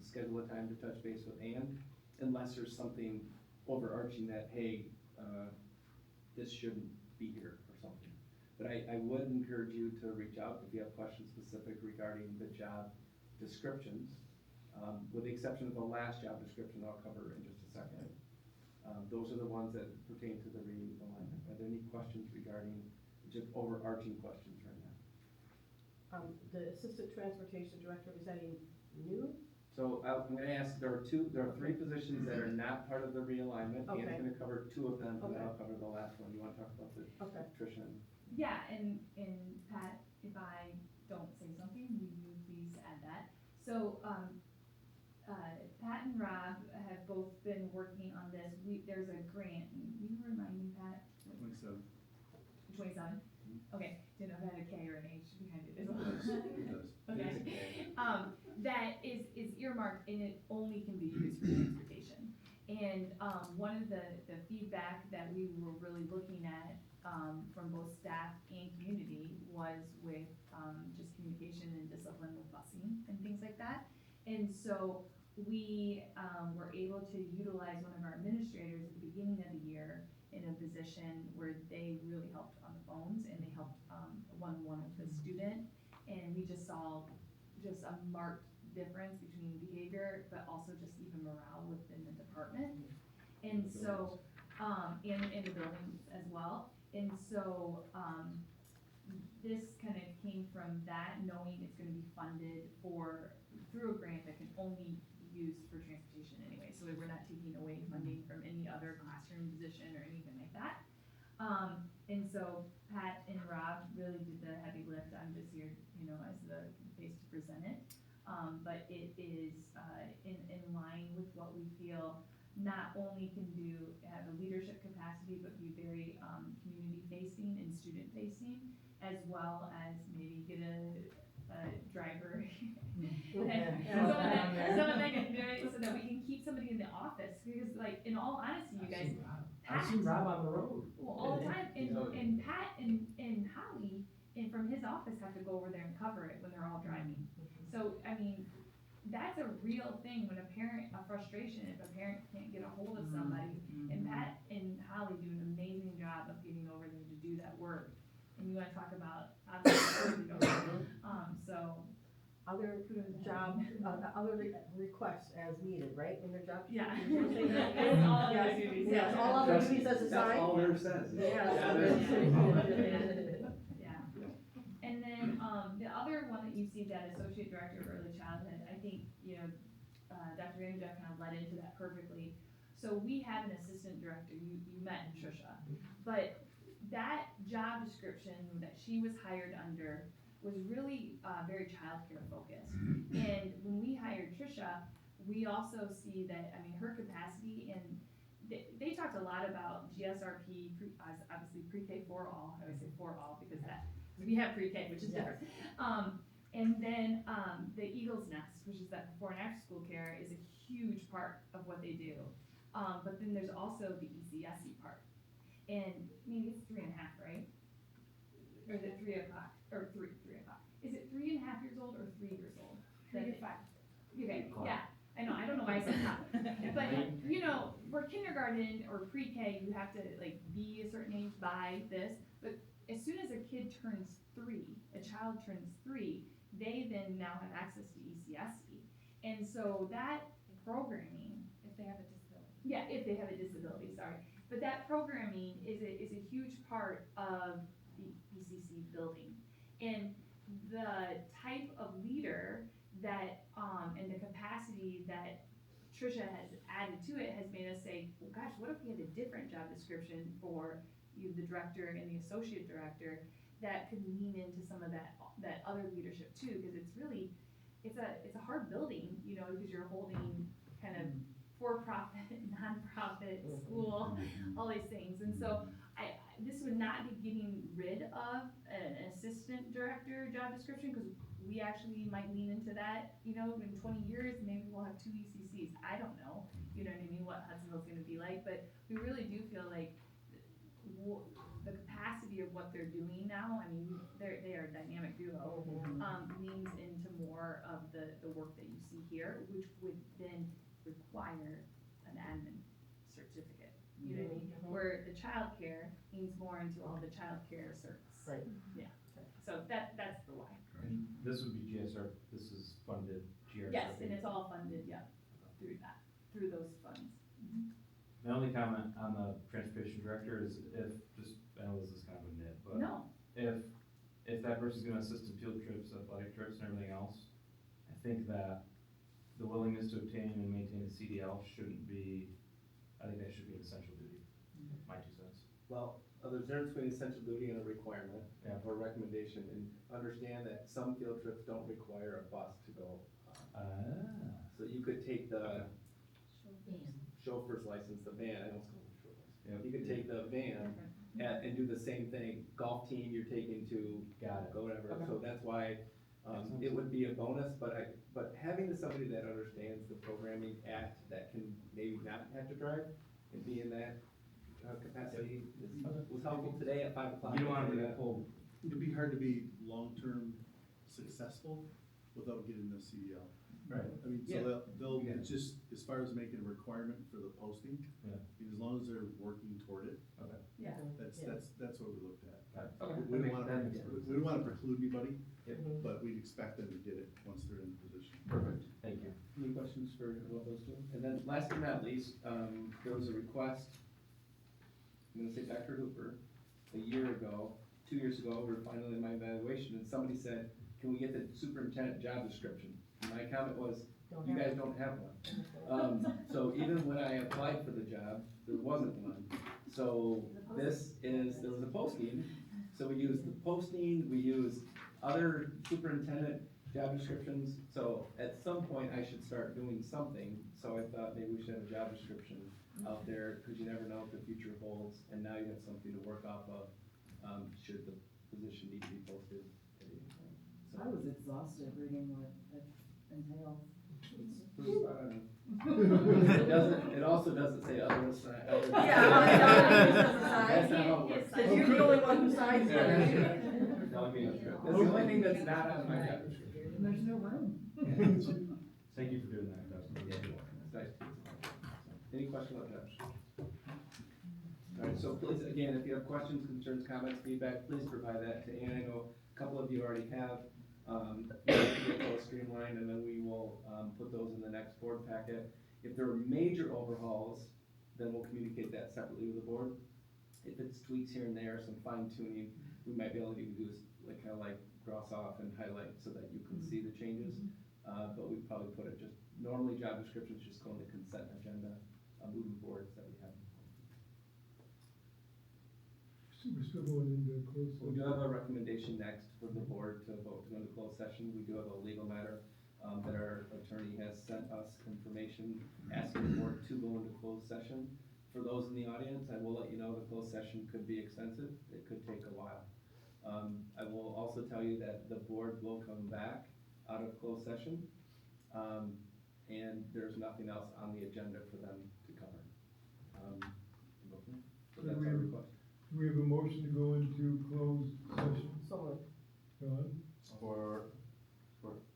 schedule a time to touch base with Ann, unless there's something overarching that, hey, this shouldn't be here or something. But I would encourage you to reach out if you have questions specific regarding the job descriptions, with the exception of the last job description I'll cover in just a second. Those are the ones that pertain to the reading alignment. Are there any questions regarding, just overarching questions right now? The assistant transportation director, is that a new? So I'm gonna ask, there are 3 positions that are not part of the realignment. Okay. Ann's gonna cover 2 of them, and then Okay. I'll cover the last one. You wanna talk about the Okay. Tricia? Yeah, and Pat, if I don't say something, will you please add that? So, Pat and Rob have both been working on this. There's a grant, and will you remind me, Pat? 27. 27? Okay, didn't know if it had a K or an H behind it as well. It does. Okay. That is earmarked and it only can be used for transportation. And, one of the feedback that we were really looking at, from both staff and community was with, just communication and discipline with busing and things like that. And so we, were able to utilize one of our administrators at the beginning of the year in a position where they really helped on the phones and they helped, one-on-one with the student. And we just saw just a marked difference between behavior, but also just even morale within the department. And so, in the buildings as well. And so, this kind of came from that, knowing it's gonna be funded through a grant that can only be used for transportation anyway. So we're not taking away funding from any other classroom position or anything like that. And so Pat and Rob really did the heavy lift. I'm just here, as the face to present it. But it is, in line with what we feel not only can have a leadership capacity, but be very, community facing and student facing, as well as maybe get a driver. Someone that can do it so that we can keep somebody in the office, because like, in all honesty, you guys. I've seen Rob on the road. Well, all the time, and Pat and Holly, and from his office have to go over there and cover it when they're all driving. So, I mean, that's a real thing when a frustration if a parent can't get a hold of somebody. And Pat and Holly do an amazing job of getting over there to do that work. And you wanna talk about, obviously, so. Other other requests as needed, right, in their job? Yeah. Yes, All other duties. Yes, all other Trust me, duties as assigned. That's all there says. Yeah. And then, the other one that you see, that Associate Director of Early Childhood, I think, Dr. Vanderjack kind of led into that perfectly. So we have an assistant director, you met Tricia, but that job description that she was hired under was really, very childcare focused. And when we hired Tricia, we also see that, her capacity, and they talked a lot about GSRP, obviously pre-K for all. I always say for all because we have pre-K, which is different. And then, the Eagle's Nest, which is that before and after school care, is a huge part of what they do. But then there's also the ECSE part. And, it's 3.5, right? Or is it 3 o'clock, or 3 o'clock? Is it 3.5 years old or 3 years old? 3 to 5. Okay, yeah, I don't know why I said that. But, for kindergarten or pre-K, you have to be a certain age by this, but as soon as a kid turns 3, a child turns 3, they then now have access to ECSE. And so that programming, If they have a disability. yeah, if they have a disability, sorry. But that programming is a huge part of the ECC building. And the type of leader that, and the capacity that Tricia has added to it has made us say, well, gosh, what if we had a different job description for the director and the associate director that could lean into some of that other leadership too, because it's really, it's a hard building, because you're holding kind of for-profit, non-profit, school, all these things. And so this would not be getting rid of an assistant director job description, because we actually might lean into that, you know, in 20 years, maybe we'll have 2 ECCs, I don't know, you know what I mean, what Hudsonville's gonna be like, but we really do feel like the capacity of what they're doing now, I mean, they are a dynamic duo, leans into more of the work that you see here, which would then require an admin certificate, you know what I mean? Where the childcare leans more into all the childcare certs. Right. Yeah, so that's the why. And this would be GSR, this is funded GSR. Yes, and it's all funded, yeah, through those funds. My only comment on the transportation director is if, just, I know this is kind of a nit, but No, if that person's gonna assist in field trips, athletic trips and everything else, I think that the willingness to obtain and maintain a CDL shouldn't be, I think that should be an essential duty, my 2 cents. Well, there's a difference between essential duty and a requirement, Yeah. or recommendation, and understand that some field trips don't require a bus to go. So you could take the chauffeur's license, the van, I don't call it chauffeur's. Yep. You could take the van and do the same thing, golf team you're taking to Got it. go whatever, Okay. so that's why, it would be a bonus, but having somebody that understands the programming that can maybe not have to drive and be in that capacity was helpful today at 5 o'clock. You don't wanna be that pulled. It'd be hard to be long-term successful without getting the CDL. Right. I mean, Yeah. so they'll, Yeah. it's just, as far as making a requirement for the posting, Yeah. as long as they're working toward it, yeah. that's what we looked at. Okay. We don't wanna, That makes sense. we don't wanna preclude anybody, Yep. but we'd expect them to get it once they're in position. Perfect, thank you. Any questions for what those two? And then last but not least, there was a request, I'm gonna say Dr. Hooper, a year ago, 2 years ago, we were finally in my evaluation, and somebody said, can we get the superintendent job description? And my comment was, you guys don't have one. So even when I applied for the job, there wasn't one. So there was a posting, so we used the posting, we used other superintendent job descriptions. So at some point, I should start doing something, so I thought maybe we should have a job description out there, because you never know what the future holds, and now you have something to work off of, should the position need to be posted at any point. So I was exhausted reading what it entails. it's pretty spot on. It also doesn't say other side. That's not how it works. Cause you're the only one who signs it. That's the only thing that's not on my job description. And there's no room. Thank you for doing that, Dustin. It's nice. Any questions about that? All right, so please, again, if you have questions, concerns, comments, feedback, please provide that to Ann. I know a couple of you already have. Get those streamlined, and then we will put those in the next board packet. If there are major overhauls, then we'll communicate that separately with the board. If it's tweaks here and there, some fine tuning, we might be able to even do is kind of cross off and highlight so that you can see the changes. But we probably put it just, normally job descriptions just go in the consent agenda, moving boards that we have. We're still going into closed We do session. have a recommendation next for the board to vote to go into closed session. We do have a legal matter that our attorney has sent us information asking the board to go into closed session. For those in the audience, I will let you know the closed session could be extensive. It could take a while. I will also tell you that the board will come back out of closed session, and there's nothing else on the agenda for them to cover. So that's our request. We have a motion to go into closed session. So, John, For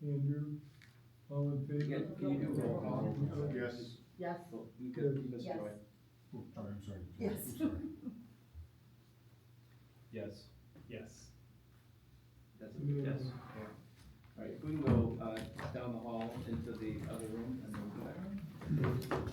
Andrew, all in favor? Can you do a roll call? Yes. yes. Well, you could, Ms. Yes. Joy. Oh, sorry, I'm sorry. Yes. I'm sorry. Yes. Yes. That's it. Yes. All right, if we can go down the hall into the other room and then go back.